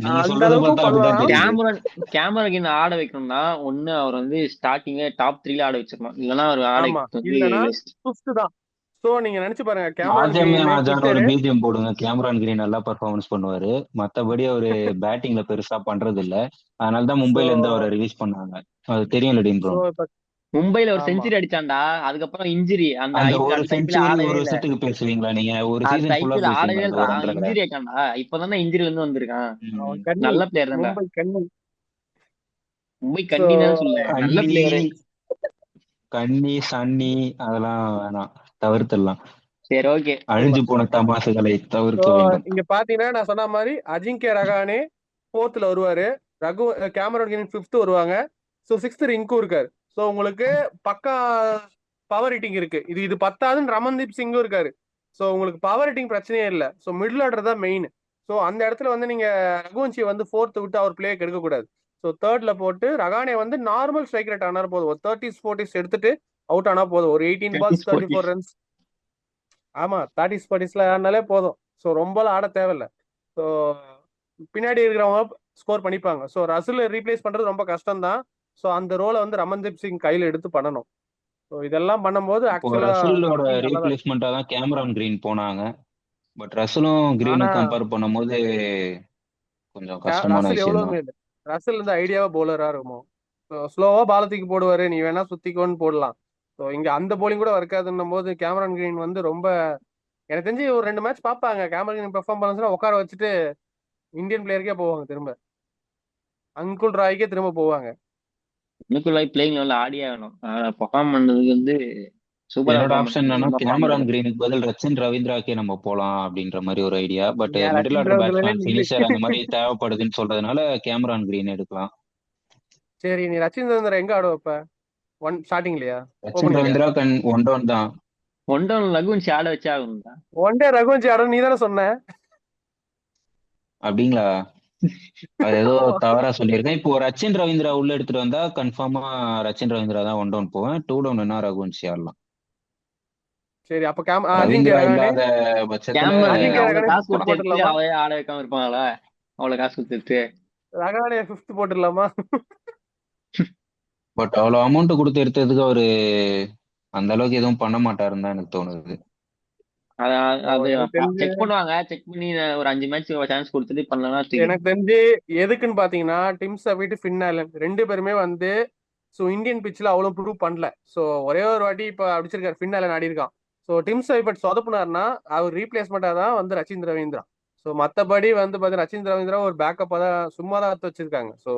நீங்க அந்த சொல்றத அளவுக்கு பார்த்தா அப்படிதான் பண்ணுவாராம். தெரியுது. கேமராக்கு ஆட வைக்கணும்னா ஒண்ணு அவர் வந்து ஸ்டார்டிங்கே டாப் 3ல ஆட வச்சிடணும். இல்லைன்னா அவர் ஆட ஆமா, வைக்கிறது வந்து இல்லனா வேஸ்ட். 5th தான். சோ சோ நீங்க நினைச்சு பாருங்க, கேமரான் ஆஜமே கிரீன் ஆஜான்னு ஒரு ஹிட்டரு. பிஜிஎம் போடுங்க, கேமரான் கிரீன் நல்லா பெர்ஃபார்மன்ஸ் பண்ணுவாரு. மத்தபடி அவரு பேட்டிங்ல பெருசா பண்றது இல்ல. அதனாலதான் சோ மும்பைல இருந்து அவரை ரிலீஸ் பண்ணாங்க. அது தெரியும் டீன் சோ ப்ரோ. இப்ப மும்பைல ஒரு ஆமா. செஞ்சுரி அடிச்சான்டா, அதுக்கப்புறம் இன்ஜுரி. அந்த அந்த ஒரு அடுத்த ஐபிஎல் செஞ்சுரி ஆடவே ஒரு இல்ல. வருஷத்துக்கு பேசுவீங்களா நீங்க? ஒரு அடுத்த சீசன் ஃபுல்லா ஐபிஎல் ஆடவே பேசுவீங்களா அந்த இல்லடா, ஒரு ஒன்றரை? இன்ஜுரி ஆயிட்டான்டா. இப்பதானே இன்ஜுரில இருந்து வந்திருக்கான். அவன் ம். கன்னி, நல்ல பிளேயர் தான்டா. மும்பை கன்னி. மும்பை சோ கண்ணின்னு சொல்ல, நல்ல கன்னி பிளேயரு. கன்னி சன்னி அதெல்லாம் வேணாம், தவிர்த்துடலாம். சரி, ஓகே. அழிஞ்சு போன தமாசுகளை சோ தவிர்க்க வேண்டும். இங்க பாத்தீங்கன்னா நான் சொன்ன மாதிரி அஜிங்கே ரகானே 4th வருவாரு. ரகு கேமரன் கிரீன் 5th வருவாங்க. சோ 6th ரிங்கும் இருக்காரு. சோ உங்களுக்கு பக்கா பவர் ஹிட்டிங் இருக்கு. இது பத்தாதுன்னு ரமன்தீப் சிங்கும் இருக்காரு. சோ உங்களுக்கு பவர் ஹிட்டிங் பிரச்சனையே இல்ல. சோ மிடில் ஆர்டர் தான் மெயின். சோ அந்த இடத்துல வந்து நீங்க ரகுவன்சி வந்து 4th விட்டு அவர் பிளே எடுக்க கூடாது. சோ 3rd போட்டு ரகானே வந்து நார்மல் ஸ்ட்ரைக் ரேட் ஆனா போதும். ஒரு 30s 40s எடுத்துட்டு அவுட் ஆனா போதும். ஒரு 18 balls 34 runs. ஆமா, 30s 40sல ஆடினாலே போதும். ஸோ ரொம்பலாம் ஆட தேவையில்ல. ஸோ பின்னாடி இருக்கிறவங்க ஸ்கோர் பண்ணிப்பாங்க. ஸோ ரசில் ரீப்ளேஸ் பண்றது ரொம்ப கஷ்டம் தான். ஸோ அந்த ரோலை வந்து ரமன்தீப் சிங் கையில் எடுத்து பண்ணணும். ஸோ இதெல்லாம் பண்ணும்போது இப்போ ஆக்சுவலா ரசலோட டீம் நல்லா தான் இருக்கு. ரீப்ளேஸ்மெண்டா தான் கேமரான் கிரீன் போனாங்க. பட் ரசலும் ஆனா கிரீனும் கம்பேர் பண்ணும்போது கொஞ்சம் கஷ்டமான ரசில் விஷயம் எவ்வளவு தான். மேல். ரசில் இந்த ஐடியாவா பவுலரா இருக்குமோ. ஸ்லோவா பாலத்துக்கு போடுவாரு, நீ வேணா சுத்திக்கோன்னு போடலாம். ஸோ இங்க அந்த போலிங் கூட இருக்காதுன்னும் போது கேமரான் கிரீன் வந்து ரொம்ப, எனக்கு தெரிஞ்சு ஒரு 2 மேட்ச் பார்ப்பாங்க. கேமரான் கிரீன் பெர்ஃபார்ம் பண்ணா உட்கார வச்சுட்டு இந்தியன் பிளேயருக்கே போவாங்க திரும்ப. அங்குல் ராய்க்கே திரும்ப போவாங்க. நிக்குலாய் பிளேயிங் லெவல்ல ஆடியே ஆகணும். பெர்ஃபார்ம் பண்ணதுக்கு வந்து சூப்பரா என்னோட பெர்ஃபார்ம் ஆப்ஷன் பண்ணாரு. என்னன்னா நல்லா கேமரான் பண்ணிருக்காரு. கிரீனுக்கு பதில் ரச்சின் ரவீந்திராக்கே நம்ம போலாம் அப்படின்ற மாதிரி ஒரு ஐடியா. பட் நீங்க மிடில் ரச்சின் ஆர்டர் ரவீந்திரனே பேட்ஸ்மேன் நில்லு. ஃபினிஷர் அந்த மாதிரி தேவைப்படுதுன்னு சொல்றதுனால கேமரான் கிரீன் எடுக்கலாம். சரி, நீ ரச்சின் ரவீந்திரன் எங்க ஆடுவ இப்ப? ஸ்டார்டிங்லயா, ரச்சின் ஓப்பனிங்லயா? ரவீந்திரா ஒன் டவுன் தான். ஒன் டவுன் லகுன்சி ஆட வச்சே ஆகணும்டா. ஒன் டே ரகுவன்சி ஆடும் நீ தானே சொன்ன. அப்படிங்களா? அது ஏதோ தவறா சொல்லியிருக்கேன். இப்போ ரச்சின் ரவீந்திரா உள்ள எடுத்துட்டு வந்தா கன்ஃபார்மா ரச்சின் ரவீந்திரா தான் ஒன் டவுன் போவேன். டூ டவுன் என்ன ரகுவன்சி ஆடலாம். சரி, அப்ப அஜிங்கே ரவீந்திரா ரகானே. இல்லாத பட்சத்துல கேமரன் அஜிங்கே அவ்வளவு ரகானே காசு 5th கொடுத்து எடுத்து போட்டுடலாமா? அவையே ஆட வைக்காம இருப்பாங்களா? அவ்வளவு காசு கொடுத்துட்டு. ரகானே 5th போட்டுடலாமா? பட் அவ்வளவு அமௌண்ட் கொடுத்து எடுத்ததுக்கு அவரு அந்த அளவுக்கு எதுவும் பண்ண மாட்டாருன்னு தான் எனக்கு தோணுது. அது ஓ, அது எனக்கு தெரிஞ்சு செக் பண்ணுவாங்க. செக் பண்ணி ஒரு 5 மேட்ச் சான்ஸ் கொடுத்துட்டு பண்ணலன்னா எனக்கு தூக்கிடும். தெரிஞ்சு எதுக்குன்னு பாத்தீங்கன்னா டிம் சவீட் ஃபின் ஆலன் 2 பேருமே வந்து ஸோ இந்தியன் பிச்சில் அவ்வளோ ப்ரூவ் பண்ணல. ஸோ ஒரே ஒரு வாட்டி இப்போ அடிச்சிருக்காரு, ஃபின் ஆலன் ஆடி இருக்கான். ஸோ டிம் சவீட் சொதப்புனாருன்னா அவர் ரீப்ளேஸ்மெண்ட்டாக தான் வந்து ரச்சின் ரவீந்திரா. ஸோ மற்றபடி வந்து பார்த்தீங்கன்னா ரச்சின் ரவீந்திரா ஒரு பேக்கப்பாக தான் சும்மா தான் எடுத்து வச்சிருக்காங்க. ஸோ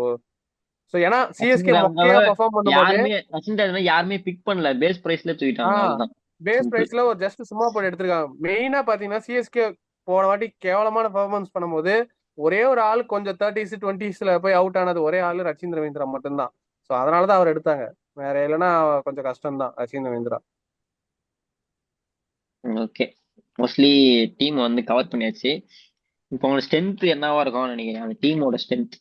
ஸோ ஏன்னா சிஎஸ்கே மொக்கையா பர்ஃபார்ம் பண்ணும்போது ரச்சின் யாருமே பிக் பண்ணல. பேஸ் பிரைஸ்ல ஆ தூக்கிட்டாங்க, அவ்வளவுதான். Base simple. பிரைஸ்ல ஒரு ஜஸ்ட் சும்மா போட்டு எடுத்திருக்காங்க. மெயினா பாத்தீங்கன்னா சிஎஸ்கே போன வாட்டி கேவலமான பெர்ஃபார்மன்ஸ் பண்ணும்போது ஒரே ஒரு ஆள் கொஞ்சம் 30s 20sல போய் அவுட் ஆனது ஒரே ஆள் ரச்சின் ரவீந்திரா மட்டும்தான். ஸோ அதனாலதான் அவர் எடுத்தாங்க. வேற இல்லைன்னா கொஞ்சம் கஷ்டம் தான் Rachin Ravindra. Okay, mostly team வந்து கவர் பண்ணியாச்சு. இப்போ உங்களோட ஸ்ட்ரென்த் என்னவா இருக்கும்னு நினைக்கிறேன், அந்த டீமோட strength?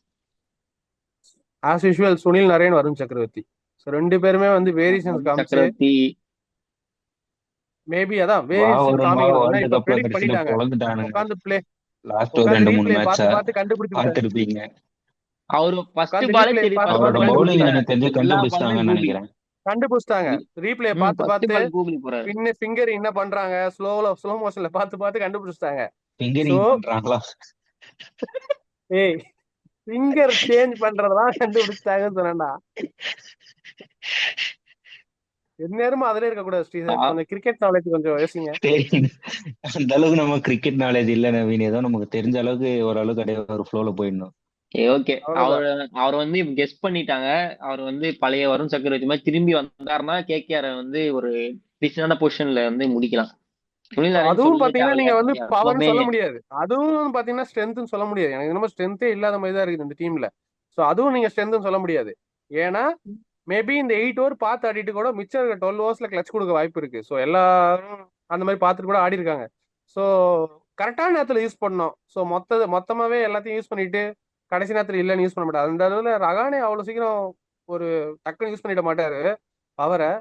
As usual Sunil Naren, Varun சக்கரவர்த்தி. ஸோ 2 பேருமே வந்து வேரியேஷன்ஸ் காமிச்சு சக்கரவர்த்தி. மேபி அதான் வா வேரியேஷன் வருண் வா, காமிக்கணும். ஏன்னா வேர்ல்டு இப்ப கப்ல ப்ரெடிக்ட் கடைசியில பண்ணிட்டாங்க. பொழந்துட்டானுங்க. உட்காந்து பிளே லாஸ்ட் ஒரு உட்காந்து 2-3 ரீப்ளே மேட்சா பார்த்து பார்த்து கண்டுபிடிச்சு விட்டாங்க. பார்த்துருப்பீங்க. அவரு ஃபர்ஸ்ட் உட்காந்து பாலே ரீப்ளே சரி பார்த்து அவரோட பார்த்து பர்ஃபார்மன்ஸ் பவுலிங் கொடுக்கல. கண்டுபிடிச்சிட்டாங்க. எனக்கு தெரிஞ்சு எல்லா பாலுமே கண்டுபிடிச்சிட்டாங்கன்னு கூகுளி. நினைக்கிறேன். கண்டுபிடிச்சிட்டாங்க. ரீப்ளே பார்த்து ஃபர்ஸ்ட் பார்த்து பால் கூகுளி போறாரு. ஃபிங்கர் என்ன பண்றாங்க, ஸ்லோ மோஷன்ல பார்த்து பார்த்து கண்டுபிடிச்சிட்டாங்க. சோ ஃபிங்கரிங் பண்றாங்களா? ஏய், ஃபிங்கர் சேஞ்ச் பண்றதெல்லாம் கண்டுபிடிச்சிட்டாங்கன்னு சொன்னேன்டா. எந்நேரமும் அதுல இருக்க கூடாது ஸ்ரீசர். ஆ, கொஞ்சம் கிரிக்கெட் நாலேஜ் கொஞ்சம் யோசிங்க. சரி, அந்த அளவுக்கு நம்ம கிரிக்கெட் நாலேஜ் இல்ல நவீன். ஏதோ நமக்கு தெரிஞ்ச அளவுக்கு ஓரளவுக்கு அப்படியே ஒரு ஃப்ளோல போயிடணும். ஓகே. அவ்வளவுதான். அவர் வந்து கெஸ் பண்ணிட்டாங்க. அவர் வந்து பழைய வருண் சக்கரவர்த்தி மாதிரி திரும்பி வந்தாருன்னா கேகேஆர் வந்து ஒரு டிசனான பொசிஷன்ல வந்து முடிக்கலாம். சுனில் So நாராயண் அதுவும் சொல்லவே பாத்தீங்கன்னா தேவையில்ல. நீங்க வந்து பவர்னு எப்பவுமே சொல்ல முடியாது. அதுவும் பாத்தீங்கன்னா ஸ்ட்ரென்த்னு சொல்ல முடியாது. எனக்கு என்னமோ ஸ்ட்ரென்த்தே இல்லாத மாதிரி தான் இருக்குது இந்த டீம்ல. சோ அதுவும் நீங்க ஸ்ட்ரென்த்னு சொல்ல முடியாது. ஏன்னா மேபி இந்த 8 ஓவர் பார்த்து ஆடிட்டு கூட மிச்சம் இருக்க 12 ஓவர்ஸ்ல கிளச் கொடுக்க வாய்ப்பு இருக்கு. ஸோ எல்லாரும் அந்த மாதிரி பார்த்துட்டு கூட ஆடி இருக்காங்க. ஸோ கரெக்டான நேரத்தில் யூஸ் பண்ணோம். ஸோ மொத்தமாவே எல்லாத்தையும் யூஸ் பண்ணிட்டு கடைசி நேரத்தில் இல்லைன்னு யூஸ் பண்ண மாட்டாரு. அந்த அளவுல ரகானே அவ்வளவு சீக்கிரம் ஒரு டக்குன்னு யூஸ் பண்ணிட மாட்டாரு. அவரை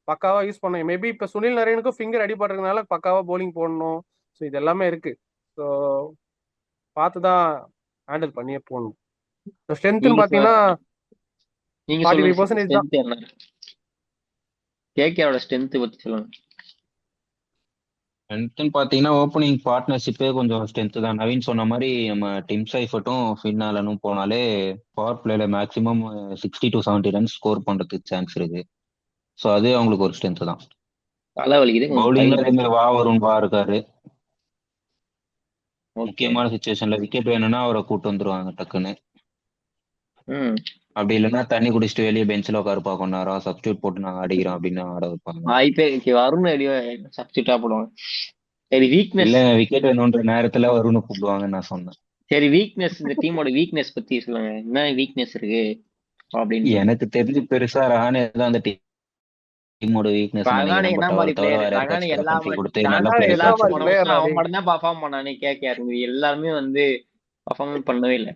பக்காவா யூஸ் பண்ண மேபி இப்ப சுனில் நரேனுக்கும் ஃபிங்கர் அடிபடுறதுனால பக்காவா போலிங் போடணும். ஸோ இது எல்லாமே இருக்கு. ஸோ பார்த்துதான் ஹேண்டில் பண்ணியே போகணும். ஸ்ட்ரென்த்னு நீங்க பாத்தீங்கன்னா நீங்க சொல்லுங்க 45% தான். ஸ்ட்ரென்த் என்ன? கேகேஆரோட ஸ்ட்ரென்த் பத்தி சொல்லுங்க. ஸ்ட்ரென்த்னு பாத்தீங்கன்னா ஓப்பனிங் பார்ட்னர்ஷிப்பே கொஞ்சம் ஸ்ட்ரென்த் தான். நவீன் சொன்ன மாதிரி நம்ம டிம் சைஃபர்ட்டும் ஃபின் ஆலனும் போனாலே பவர் பிளேல மேக்ஸிமம் 60 to 70 ரன்ஸ் ஸ்கோர் பண்றதுக்கு சான்ஸ் இருக்கு. ஸோ அது அவங்களுக்கு ஒரு ஸ்ட்ரென்த் தான். தலை வலிக்குது, கொஞ்சம் பவுலிங்ல தள்ளி. அதே மாதிரி வருண் இருக்காரு. ஓகே. முக்கியமான சுச்சுவேஷன்ல விக்கெட் வேணும்னா அவரை கூட்டு வந்துருவாங்க டக்குன்னு. ம் அப்படி இல்லைன்னா தண்ணி குடிச்சிட்டு வெளியே பெஞ்சில் உட்காருப்பா கொஞ்ச நேரம், சப்ஸ்டியூட் போட்டு நாங்க அடிக்கிறோம் அப்படின்னு ஆட வைப்பாங்க. வாய்ப்பே வருண் அடியோ சப்ஸ்டியூட்டா போடுவாங்க. சரி வீக்னஸ். இல்ல விக்கெட் வேணும்ன்ற நேரத்துல வருண் கூப்பிடுவாங்கன்னு நான் சொன்னேன். சரி வீக்னஸ், இந்த டீமோட வீக்னஸ் பத்தி சொல்லுங்க. என்ன வீக்னஸ் இருக்கு அப்படின்னு. எனக்கு தெரிஞ்சு பெருசா ரஹானே தான் அந்த டீமோட வீக்னஸ் ரகானி நினைக்கிறேன். என்ன பட் மாதிரி அவரை தவிர பிளேயர்? வேற ரகானி யாருக்காச்சும் எல்லா கேப்டன்சி கொடுத்து நல்ல ரஹானே பிளேயர்ஸ் எல்லா லாஸ்ட் மாதிரி வச்சிருக்கோம். போன பிளேயர் வருஷம் அவன் நவீன். மட்டும் தான் பர்ஃபார்ம் பண்ணானே. கேட்க இருந்தது எல்லாருமே வந்து பர்ஃபார்ம் பண்ணவே இல்லை.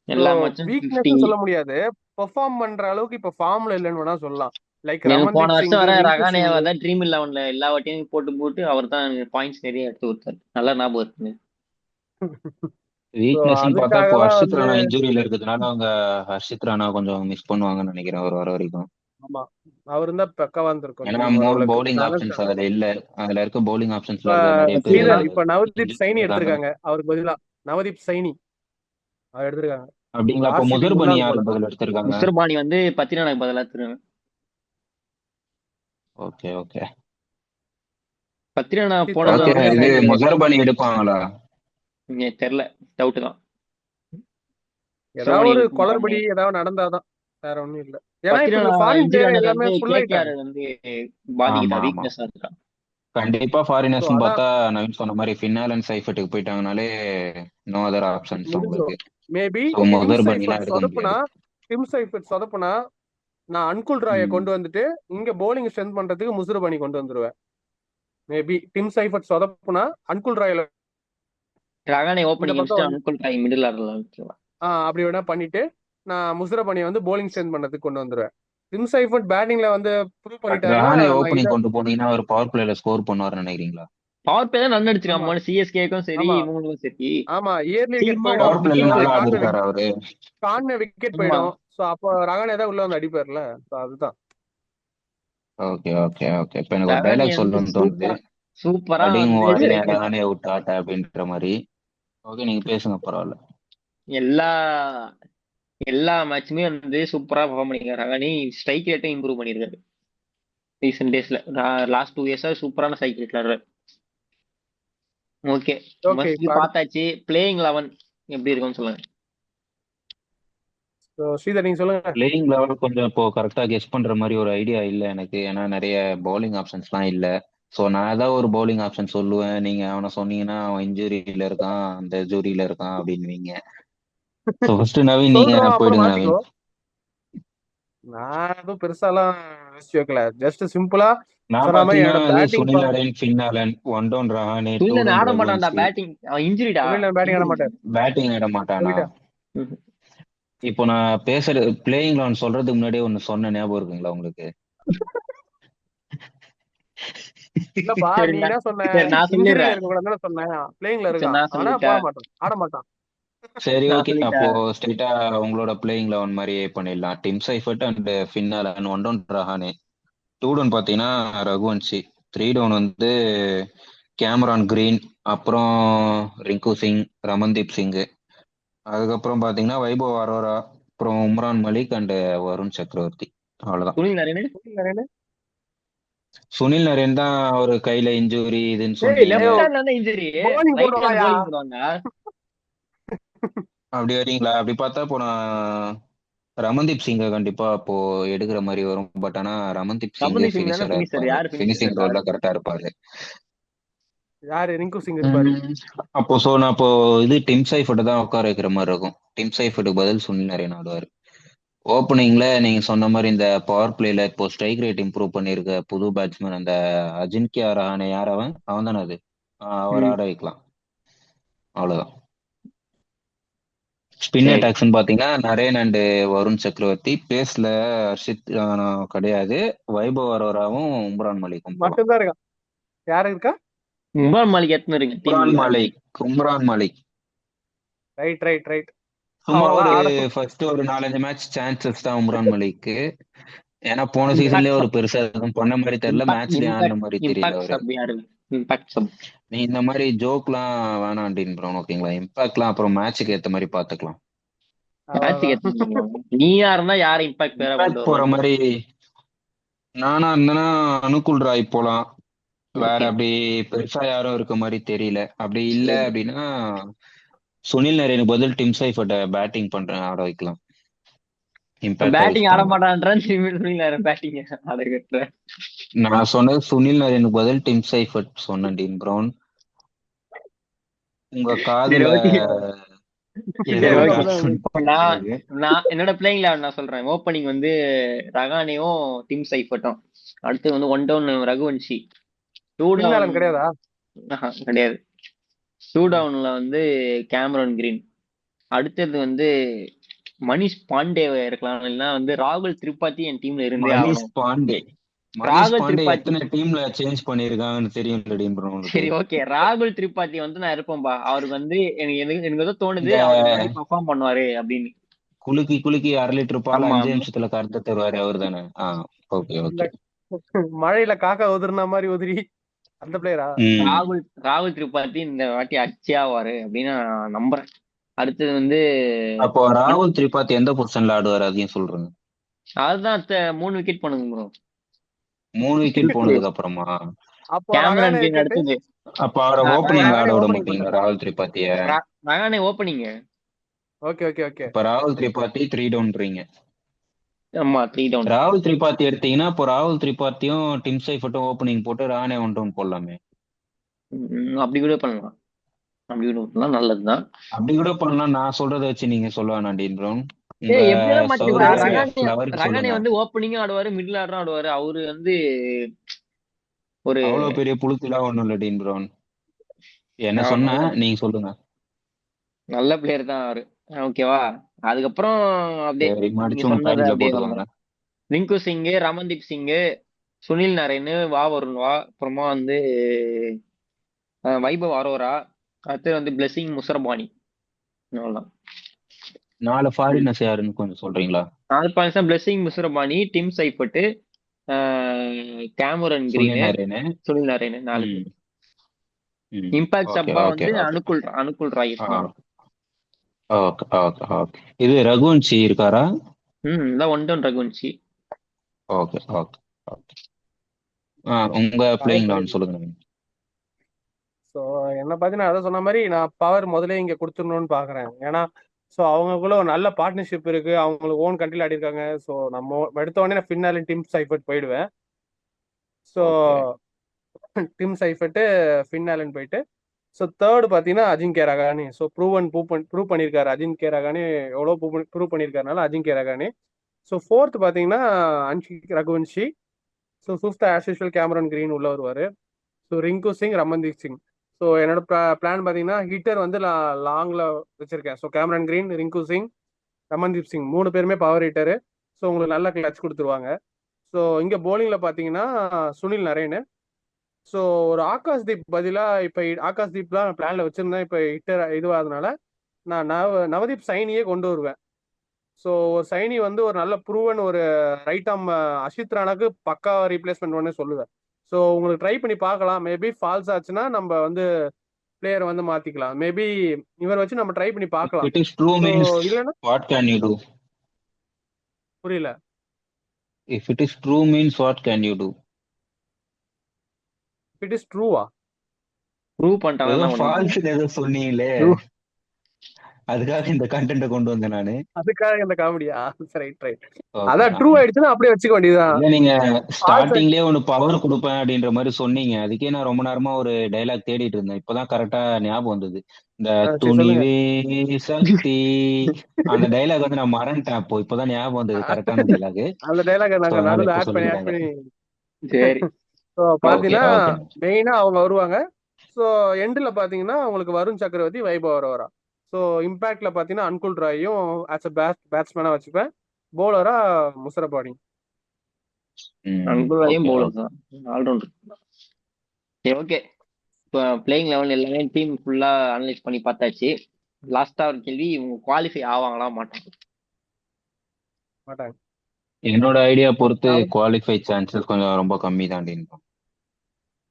ஸோ எல்லா மேட்சும் 50. வீக்னஸ் சொல்ல முடியாது, பெர்ஃபார்ம் பண்ற அளவுக்கு இப்ப ஃபார்ம்ல இல்லைன்னு வேணா சொல்லலாம். லைக் எனக்கு போன ரமன்தீப் வருஷம் சிங், வர ரிங்கு சிங். ரகானியாவை தான் ட்ரீம் 11ல எல்லா வாட்டியும் போட்டு போட்டு அவர் தான் பாயிண்ட்ஸ் நிறைய எடுத்து கொடுத்தாரு. நல்லா ஞாபகம் இருக்குங்க. ஸோ வீக்னஸ்ன்னு பார்த்தா அதுக்காக இப்போ தான் ஹர்ஷித் வந்து ராணா இன்ஜுரியில இருக்கிறதுனால அவங்க ஹர்ஷித் ராணா கொஞ்சம் மிஸ் பண்ணுவாங்கன்னு நினைக்கிறேன் அவர் வர வரைக்கும். ஆமா, அவர் இருந்தா பக்கவா இருந்திருக்கும் ஏன்னா டீம் மோர் ஓரளவுக்கு. பவுலிங் நான் ஆப்ஷன்ஸ் அதுல இல்ல. அதுல இருக்க பவுலிங் ஆப்ஷன்ஸ்ல இப்ப இருக்க நிறைய பேர் ஸ்ரீதர், பத்ரிநாத் இப்ப நவதீப் இன்ஜுரி சைனி இருக்காங்க. எடுத்திருக்காங்க அவருக்கு பதிலா. நவதீப் சைனி அவர் எடுத்திருக்காங்க. அப்படிங்களா? இப்போ ஆர்சிபி முசர் பனி முன்னாள் யாரு போல. பதில் எடுத்திருக்காங்க? முஸ்தர்பானி வந்து பத்திரனாக்கு பதிலா திரும்ப. ஓகே ஓகே பத்திரனா ஆர்சிபி போனது ஓகே. வந்து முன்னாள் இது எனக்கு முசர் பனி எடுப்பாங்களா? தெரியல, டவுட் தான். ஏதாவது முஸ்தர்பானி ஒரு எடுப்பாங்க. குளறுபடி ஏதாவது நடந்தாதான், வேற ஒண்ணும் இல்ல. ஏன்னா இப்ப பத்திரனா இந்த ஃபாரின் இன்ஜுரி பிளேயர் ஆனது எல்லாமே வந்து ஃபுல் கேகேஆர் ஆயிட்டாங்க. வந்து ஆமா பாதிக்குதா, ஆமா, வீக்னஸ் இருக்கான். கண்டிப்பா ஸோ ஃபாரினர்ஸ்னு அதான் பார்த்தா நவீன் சொன்ன மாதிரி ஃபின்னால் அண்ட் சைஃபட்டுக்கு போயிட்டாங்கனாலே நோ அதர் ஆப்ஷன்ஸ் முடிஞ்சிடும். அவங்களுக்கு. மேபி ஸோ டிம் முசர் பனிலாம் சைஃபர்ட் எடுக்க சொதப்புனா, முடியாது. நான் அன்குல் ராயை ம். கொண்டு வந்துட்டு இங்க போலிங் ஸ்ட்ரென்த் பண்றதுக்கு முசுறு பண்ணி கொண்டு வந்துருவேன். மேபி டிம் சைஃபர்ட் சொதப்புனா அன்குல் ராயில ரகானே இந்த ஓப்பனிங் பக்கம் வச்சுட்டு வந்து அனுகூல் ராய் மிடில் ஆடலாம். அப்படி வேணா பண்ணிட்டு நான் முசுர பண்ணியை வந்து போலிங் ஸ்ட்ரென்த் பண்ணதுக்கு கொண்டு வந்துருவேன். டிம் சைஃபர்ட் பேட்டிங்ல வந்து ப்ரூவ் பட் பண்ணிட்டாருன்னா ரஹானே நம்ம ஓப்பனிங் இதை. கொண்டு போனீங்கன்னா ஒரு பவர் பிளேல ஸ்கோர் பண்ணுவாருன்னு நினைக்கிறீங்களா? பவர் பிளே தான் ரன் ஆமா அடிச்சிருக்கான் சிஎஸ்கேக்கும் சரி, ஆமா இவங்களுக்கும் சரி. ஆமா, இயர்லி விக்கெட் சீக்கிரமா போயிடும். பவர் பிளேல ஸோ நல்லா விக்கெட். ஆடிருக்காரு அவரு. கான்ன விக்கெட் ஆமா, போயிடும். ஸோ அப்போ ரகானே தான் உள்ள வந்து அடிப்பார்ல. ஸோ அதுதான். Okay okay okay. இப்ப எனக்கு ஒரு ரகானி டைலாக் வந்து சொல்லணும்னு தோணுது. சூப்பரா சூப்பரா அடியும் வந்து வாடினே ஸ்ட்ரைக் ரேட் ரஹானே விட்டு ஆட்ட அப்படின்ற மாதிரி. ஓகே நீங்க பேசுங்க பரவாயில்ல. எல்லா எல்லா மேட்சுமே வந்து சூப்பரா பெர்ஃபார்ம் பண்ணிருக்காரு. ரகானி ஸ்ட்ரைக் ரேட்டும் இம்ப்ரூவ் பண்ணிருக்காரு ரீசெண்ட் டேஸ்ல. லாஸ்ட் 2 இயர்ஸா சூப்பரான ஸ்ட்ரைக் ரேட்ல. ஓகே, ஓகே, மோஸ்ட்லி இப்ப பார்த்தாச்சு. பிளேயிங் 11 எப்படி இருக்கும்னு சொல்லுங்க. ஸ்ரீதர் நீங்க சொல்லுங்க. பிளேயிங் லெவல் கொஞ்சம் இப்போ கரெக்டா கெஸ் பண்ற மாதிரி ஒரு ஐடியா இல்ல எனக்கு. ஏன்னா நிறைய பவுலிங் ஆப்ஷன்ஸ்லாம் இல்ல. ஸோ நான் ஏதாவது ஒரு பவுலிங் ஆப்ஷன் சொல்லுவேன், நீங்க அவனை சொன்னீங்கன்னா அவன் இன்ஜுரியில இருக்கான் அந்த ஜூரியில இருக்கான் அப்படின்னுவீங்க. ஸோ ஃபர்ஸ்ட் நவீன் நீங்க சொல்றோம் அப்புறம் போயிடுங்க மாத்திக்கோ. நவீன். நான் எதுவும் பெருசாலாம் யோசிச்சு வைக்கல. ஜஸ்ட் சிம்பிளா நான் சொன்ன மாதிரி பாத்தீங்கன்னா என்னோட அது batting Sunil form. Narine, Finn Allen, one down Rahane, two Sunil down ஆட மாட்டான்டா ரகுவன்சி. பேட்டிங், அவன் இன்ஜுரிடா. சுனில் பேட்டிங் ஆட மாட்டார் பேட்டிங் ஆட மாட்டானா? சொல்லிட்டேன். இப்போ நான் பேசுறது பிளேயிங் லெவன் சொல்றதுக்கு முன்னாடியே ஒன்னு சொன்ன ஞாபகம் இருக்குங்களா உங்களுக்கு? இல்லப்பா, நீ சரிடா, என்ன சொன்ன? சரி நான் இன்ஜுரியில சொல்லிடுறேன். இருக்க கூடாதுன்னு சொன்னேன். பிளேயிங்ல சரி இருக்கான், நான் ஆனா போட சொல்லிட்டேன். மாட்டான், ஆட மாட்டான். சரி நான் ஓகே. அப்போ சொல்லிட்டேன். ஸ்ட்ரெயிட்டா உங்களோட பிளேயிங் லெவன் மாதிரியே பண்ணிடலாம். Tim Seifert and Finn Allen, one down Rahane, two down பாத்தீங்கன்னா ரகுவன்சி, த்ரீ டவுன் வந்து கேமரான் கிரீன், அப்புறம் ரிங்கு சிங், ரமன்தீப் சிங், அதுக்கப்புறம் பாத்தீங்கன்னா வைபவ் அரோரா, அப்புறம் உம்ரான் மலிக் அண்ட் வருண் சக்கரவர்த்தி. அவ்வளவுதான். சுனில் நரேன். சுனில் நரேன். சுனில் நரேன் தான் ஒரு கையில இன்ஜுரி இதுன்னு ஏய் சொன்னீங்க. லெஃப்ட் ஹேண்ட்ல தான் இன்ஜுரி, போலிங் ரைட் ஹேண்ட் போடுவாயா? போலிங் போடுவாங்க. அப்படி வரீங்களா? அப்படி பார்த்தா இப்போ நான் ரமன்தீப் சிங்கை கண்டிப்பா அப்போ எடுக்கிற மாதிரி வரும். பட் ஆனா ரமன்தீப் சிங்கே ரமன்தீப் சிங் தானே பினிஷரா பினிஷர். இருப்பாரு, யாரு பினிஷர் பினிஷிங் இருக்கா? ரோல்ல கரெக்டா இருப்பாரு. யாரு? ரிங்கு சிங் இருப்பாரு. அப்போ நான் இப்போ இது டிம் சைஃபர்ட் தான் உட்கார வைக்கிற மாதிரி இருக்கும். டிம் சைஃபர்ட்டுக்கு பதில் சுனில் நரேன் ஆடுவாரு. ஓப்பனிங்ல நீங்க சொன்ன மாதிரி இந்த பவர் பிளேல இப்போ ஸ்ட்ரைக் ரேட் இம்ப்ரூவ் பண்ணிருக்க புது பேட்ஸ்மேன் அந்த அஜின்கியா ரஹானே, யார் அவன் தானே அது, அவர் ம், ஆட வைக்கலாம். அவ்வளவுதான். ஸ்பின் சரி. அட்டாக்ஸ்னு பாத்தீங்கன்னா நரேன் அண்ட் வருண் சக்கரவர்த்தி. பேஸ்ல ஹர்ஷித் ராணா கிடையாது, வைபவ் அரோராவும் உம்ரான் மலிக்கும் போலாம். மட்டும்தான் இருக்கான். யாரு இருக்கா? உமர் மாலிக் எத்தனை இருக்கு உம்ரான் டீமுக்குள்ள? Malik, Umran Malik right right right. சும்மா ஒரு அவ்வளவுதான் ஆட. ஃபர்ஸ்ட் ஒரு 4-5 மேட்ச் சான்சஸ் தான் உம்ரான் மலிக்கு. ஏன்னா போன சீசன்லயே இம்பாக்ட் ஒரு பெருசா எதுவும் பண்ண மாதிரி தெரியல, இம்பாக்ட் மேட்ச்லயே ஆடின இம்பாக்ட் மாதிரி தெரியல இம்பாக்ட் அவரு. சப் யாரு? Impact sub. நீ இந்த மாதிரி ஜோக்லாம் வேணாம் டீன் ப்ரௌன், ஓகேங்களா? இம்பாக்ட்லாம் அப்புறம் மேட்சுக்கு ஏத்த மாதிரி பாத்துக்கலாம். மேட்சுக்கு அவ்வளவுதான். ஏத்த நீ யாருன்னா யாரை இம்பாக்ட் பேரா கொண்டு இம்பாக்ட் போற வரலான்னு மாதிரி நானா இருந்தேன்னா அனுகுல் ராய் போலாம். வேற ஓகே. அப்படி பெருசா யாரும் இருக்க மாதிரி தெரியல. அப்படி இல்ல சரி. அப்படின்னா சுனில் நரேனுக்கு பதில் டிம் சைஃபர்ட்ட பேட்டிங் பண்றேன் ஆட வைக்கலாம். இம்பாக்ட் பேட்டிங் யூஸ் ஆட பண்ணுவோம். மாட்டான்றான், திரும்பி பேட்டிங் ஆட கட்டுறேன். நான் சொன்னது சுனில் நரேனுக்கு பதில் டிம் சைஃபர்ட் சொன்னேன் டீன் ப்ரௌன். உங்க சரி காதுல ஓகே. ஏதோ சரி கேட்க ஓகே. தான் டிரான்ஸ்பர் இப்போ பண்ணிட்டு நான் இருக்கு. நான் என்னோட பிளேயிங் லெவன் நான் சொல்றேன். ஓப்பனிங் வந்து ரகானேவும் டிம் சைஃபர்ட்டும். அடுத்து வந்து one down Raghuvanshi. Two down Finn Allen கிடையாதா? கிடையாது. டூ டவுன்ல வந்து கேமரன் கிரீன். அடுத்தது வந்து மனிஷ் பாண்டே இருக்கலாம், இல்லைன்னா வந்து ராகுல் திரிபாதி என் டீம்ல இருந்தே மனிஷ் ஆகணும். பாண்டே மனிஷ் ராகுல் பாண்டே திரிபாதி. எத்தனை டீம்ல சேஞ்ச் பண்ணிருக்காங்கன்னு தெரியும் டீன் ப்ரௌனுக்கு. சரி ஓகே, ராகுல் திரிபாதி வந்து நான் இருப்பேன்பா. அவருக்கு வந்து எனக்கு ஏதோ தோணுது இந்த அவர் இந்த மாதிரி பெர்ஃபார்ம் பண்ணுவாரு அப்படின்னு. குலுக்கி குலுக்கி 1/2 லிட்டர் பால் ஆமா 5 ஆமா. நிமிஷத்துல கறந்து தருவாரு அவர் தானே? ஓகே இந்த ஓகே. மழையில காக்கா உதிர்னா மாதிரி உதிரி அந்த பிளேயரா? ம் ராகுல் ராகுல் திரிபாதி இந்த வாட்டி அச்சே ஆவாரு அப்படின்னு நான் நம்புறேன். அடுத்தது வந்து அப்போ அனு- ராகுல் திரிபாத்தி எந்த பொசிஷன்ல ஆடுவார் அதையும் சொல்றேங்க. அதுதான் 3 விக்கெட் பண்ணுங்க ப்ரோ. 3 விக்கெட் போனதுக்கு அப்புறமா அப்போ கேமரன் ரகானே கிரீன் கேட்டு அடுத்தது. அப்ப அவரை ஓப்பனிங்ல ரகானே ஆட விட ஓப்பனிங் மாட்டீங்களா பண்றதா? ராகுல் திரிபாத்திய? ரகானே ஓப்பனிங்க. Okay okay okay. இப்ப ராகுல் திரிபாத்தி 3 டவுன்றீங்க. ஆமா 3 டவுன். ராகுல் திரிபாத்தி எடுத்தீங்கன்னா இப்போ ராகுல் திரிபாத்தியும் டிம் சைஃபர்ட்டும் ஓப்பனிங் போட்டு ரானே 1 டவுன் போடலாமே. அப்படி கூட பண்ணலாம். அப்படி கூட பண்ணலாம், நல்லதுதான். அப்படி கூட பண்ணலாம். நான் சொல்றதை வச்சு நீங்க சொல்ல வேணாம் டீன் ப்ரௌன். உங்க எப்படியெல்லாம் மாத்திருப்பா சௌகரியத்துக்கு ரகானே ஃபிளவருக்கு ரகானே சொல்லுங்க. வந்து ஓப்பனிங்கும் ஆடுவாரு, மிடில் ஆர்டரும் ஆடுவாரு. அவரு வந்து ஒரு அவ்வளவு பெரிய புளுத்துலாம் ஒண்ணும் இல்ல டீன் ப்ரௌன். என்ன சொன்னா நல்ல நீங்க சொல்லுங்க. நல்ல பிளேயர் தான் அவரு. ஓகேவா. அதுக்கப்புறம் அப்படியே சரி, நீங்க மடிச்சு உங்க சொன்னதை பேக்கெட்ல அப்படியே போட்டுக்கோங்க. வந்துடும். ரிங்கு சிங்கு, ரமன்தீப் சிங்கு, சுனில் நரேனு, வருண் வா, அப்புறமா வந்து வைபவ் அரோரா, அடுத்து வந்து பிளெஸிங் முசரபானி. அவ்வளவுதான். 4 ஃபாரினர்ஸ் யாருன்னு கொஞ்சம் சொல்றீங்களா? 4 பாயிண்ட்ஸ் தான். Blessing Muzarabani, Tim Seifert, Cameron Sunil Green, Narine. Sunil Narine 4 ம் பேர். ம் இம்பாக்ட் ஓகே சப்பா ஓகே வந்து ஓகே அனுகுல் ராய் ஆ இருக்கலாம். Okay okay okay. இது ரகுவன்ஷி இருக்காரா? இதான் one down Raghuvanshi. Okay okay okay. உங்க பிளேயிங் லெவன் சொல்லுங்க. ஸோ என்ன பார்த்தீங்கன்னா அதை சொன்ன மாதிரி நான் பவர் முதல்ல இங்கே கொடுத்துடணும்னு பார்க்குறேன். ஏன்னா ஸோ அவங்களுக்குள்ள ஒரு நல்ல பார்ட்னர்ஷிப் இருக்கு. அவங்களுக்கு ஓன் கண்ட்ரியில் ஆடி இருக்காங்க. ஸோ நம்ம எடுத்த உடனே நான் ஃபின்னாலின் டிம் சைஃபர்ட் போயிடுவேன். So okay. டிம் சைஃபர்ட்டு ஃபின்னாலின் போயிட்டு ஸோ தேர்டு பார்த்தீங்கன்னா அஜிங்கே ரகானி. ஸோ ப்ரூவ் பண்ணியிருக்காரு அஜிங்கே ரகானி. எவ்வளோ ப்ரூவ் பண்ணியிருக்காருனால அஜிங்கே ரகானி. ஸோ ஃபோர்த் பார்த்தீங்கன்னா Raghuvanshi. So fifth as usual Cameron Green உள்ள வருவார். ஸோ ரிங்கு சிங், ரமன்தீப் சிங். ஸோ என்னோட பிளான் பார்த்தீங்கன்னா ஹிட்டர் வந்து நான் லாங்கில் வச்சிருக்கேன். So Cameron Green, Rinku Singh, Ramandeep Singh 3 பேருமே பவர் ஹிட்டரு. ஸோ உங்களுக்கு நல்ல கிளச் கொடுத்துருவாங்க. ஸோ இங்கே போலிங்கில் பார்த்தீங்கன்னா சுனில் நரேனு. ஸோ ஒரு ஆகாஷ்தீப் பதிலாக இப்போ ஆகாஷ்தீப் தான் பிளானில் வச்சுருந்தேன். இப்போ ஹிட்டர் இதுவாகிறதுனால நான் நவதீப் சைனியே கொண்டு வருவேன். ஸோ ஒரு சைனி வந்து ஒரு நல்ல ப்ரூவன் ஒரு ரைட் ஆர்ம் அஷித் ரானாக்கு பக்கா ரீப்ளேஸ்மெண்ட் ஒன்று சொல்லுவேன். ஸோ உங்களுக்கு ட்ரை பண்ணி பார்க்கலாம். மேபி ஃபால்ஸ் ஆச்சுன்னா நம்ம வந்து பிளேயர் வந்து மாத்திக்கலாம். மேபி இவர் வச்சு நம்ம ட்ரை பண்ணி If பார்க்கலாம். it is true so means இல்லைன்னா what can you do? புரியல. If it is true means what can you do? It is ட்ரூவா? ப்ரூவ் ஏதோ பண்ணிட்டாங்கன்னா ஒண்ணும் பண்ணல. ஃபால்ஸ் ஏதோ சொன்னீங்களே, Prove- அதுக்காக இந்த கண்டென்ட்டை கொண்டு வந்தேன் நானு. அதுக்காக இந்த காமெடியா? Right right. ஓகே. அதான் ட்ரூ ஆயிடுச்சுன்னா அப்படியே வச்சுக்க வேண்டியதுதான். இல்ல நீங்க ஃபால்ஸ் ஸ்டார்டிங்லயே ஒன்னு பவர் கொடுப்பேன் அப்படின்ற மாதிரி சொன்னீங்க. அதுக்கே நான் ரொம்ப நேரமா ஒரு டைலாக் தேடிட்டு இருந்தேன். இப்பதான் கரெக்டா ஞாபகம் வந்தது. இந்த சரி சொல்லுங்க. துணிவே சக்தி அந்த டைலாக் வந்து நான் மறந்துட்டேன். இப்பதான் ஞாபகம் வந்தது கரெக்டான டைலாக். அந்த டைலாக் ஸோ நாங்க அதனால நடுவில் இப்ப ஆட் பண்ணி சொல்லிக்கிறேங்க. சரி. ஸோ ஓகே பார்த்தீங்கன்னா ஓகே. மெயினா அவங்க வருவாங்க. ஸோ எண்டில் பார்த்தீங்கன்னா உங்களுக்கு வருண் சக்கரவர்த்தி, வைபவ் வரா. ஸோ இம்பாக்ட்ல பார்த்தீங்கன்னா அன்குல் ராயும் ஆஸ் அ பேட்ஸ்மேனா வச்சுப்பேன். பவுலரா முசரபாடி. அங்குல் ராயும் ஓகே பவுலர் ஓகே. தான், ஆல்ரவுண்டர். சரி ஓகே. இப்போ பிளேயிங் லெவல் எல்லாமே டீம் ஃபுல்லா அனலைஸ் பண்ணி பார்த்தாச்சு. லாஸ்டா ஒரு கேள்வி, இவங்க குவாலிஃபை ஆவாங்களா மாட்டாங்க? மாட்டாங்க. என்னோட ஐடியா பொறுத்து அதாவது குவாலிஃபை சான்சஸ் கொஞ்சம் ரொம்ப கம்மி தாண்டின்னு.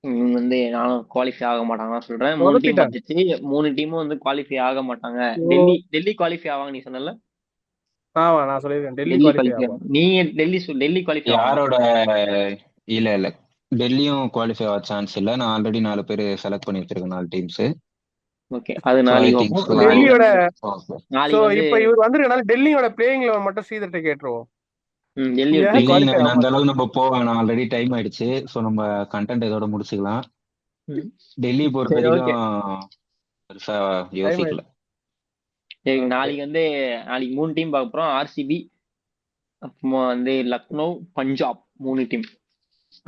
இவங்க வந்து நானும் குவாலிஃபை ஆக மாட்டாங்க சொல்றேன். 3 டீம் சொதப்பிட்டாங்க. வந்துச்சு. 3 டீமும் வந்து குவாலிஃபை ஆக மாட்டாங்க. ஐயோ. டெல்லி குவாலிஃபை ஆவாங்க நீ சொன்னல. ஆமா நான் சொல்லியிருக்கேன் டெல்லி டெல்லி குவாலிஃபை குவாலிஃபை ஆகும். நீ டெல்லி குவாலிஃபை ஆவாங்க. யாரோட இல்ல டெல்லியும் குவாலிஃபை ஆக சான்ஸ் இல்ல. நான் ஆல்ரெடி 4 பேர் செலக்ட் பண்ணி வச்சிருக்கேன் 4 டீம்ஸ். ஓகே அது So I நாளைக்கு think பார்ப்போம். so. டெல்லியோட Okay. சோ நாளைக்கு வந்து இப்ப இவர் வந்திருக்கனால டெல்லியோட பிளேயிங் லெவல் மட்டும் ஸ்ரீதர்ட்ட கேட்டுருவோம். டெல்லியோட ஏன் பிளேயிங் qualify இல்லைங்க, ஆக அந்த அளவுக்கு நம்ம போவேன். ஆல்ரெடி டைம் ஆயிடுச்சு. ஸோ நம்ம கண்டென்ட் இதோட முடிச்சுக்கலாம். டெல்லி பொறுத்த சரி வரைக்கும் ஓகே பெருசா டைம் யோசிக்கல. சரி, ஓகே நாளைக்கு வந்து நாளைக்கு 3 டீம் பார்க்க போறோம். ஆர்சிபி, அப்புறமா வந்து லக்னோ, பஞ்சாப் 3 டீம்.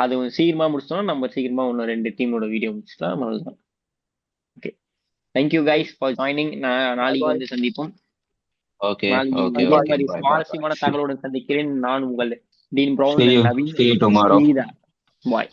அது சீக்கிரமா முடிச்சிட்டோம். நம்ம சீக்கிரமா இன்னும் 2 டீமோட வீடியோ முடிச்சிட்டோம். அவ்வளவுதான். Okay, thank you guys for joining. நாளைக்கு பாய் வந்து சந்திப்போம். ஓகே நாளைக்கு ஓகே இதே ஓகே மாதிரி பாய் பாய் பாய். சுவாரஸ்யமான தகவலுடன் சந்திக்கிறேன். நான் உங்கள் டீன் See பிரவுன் you and Naveen. see you tomorrow. See you there. Bye.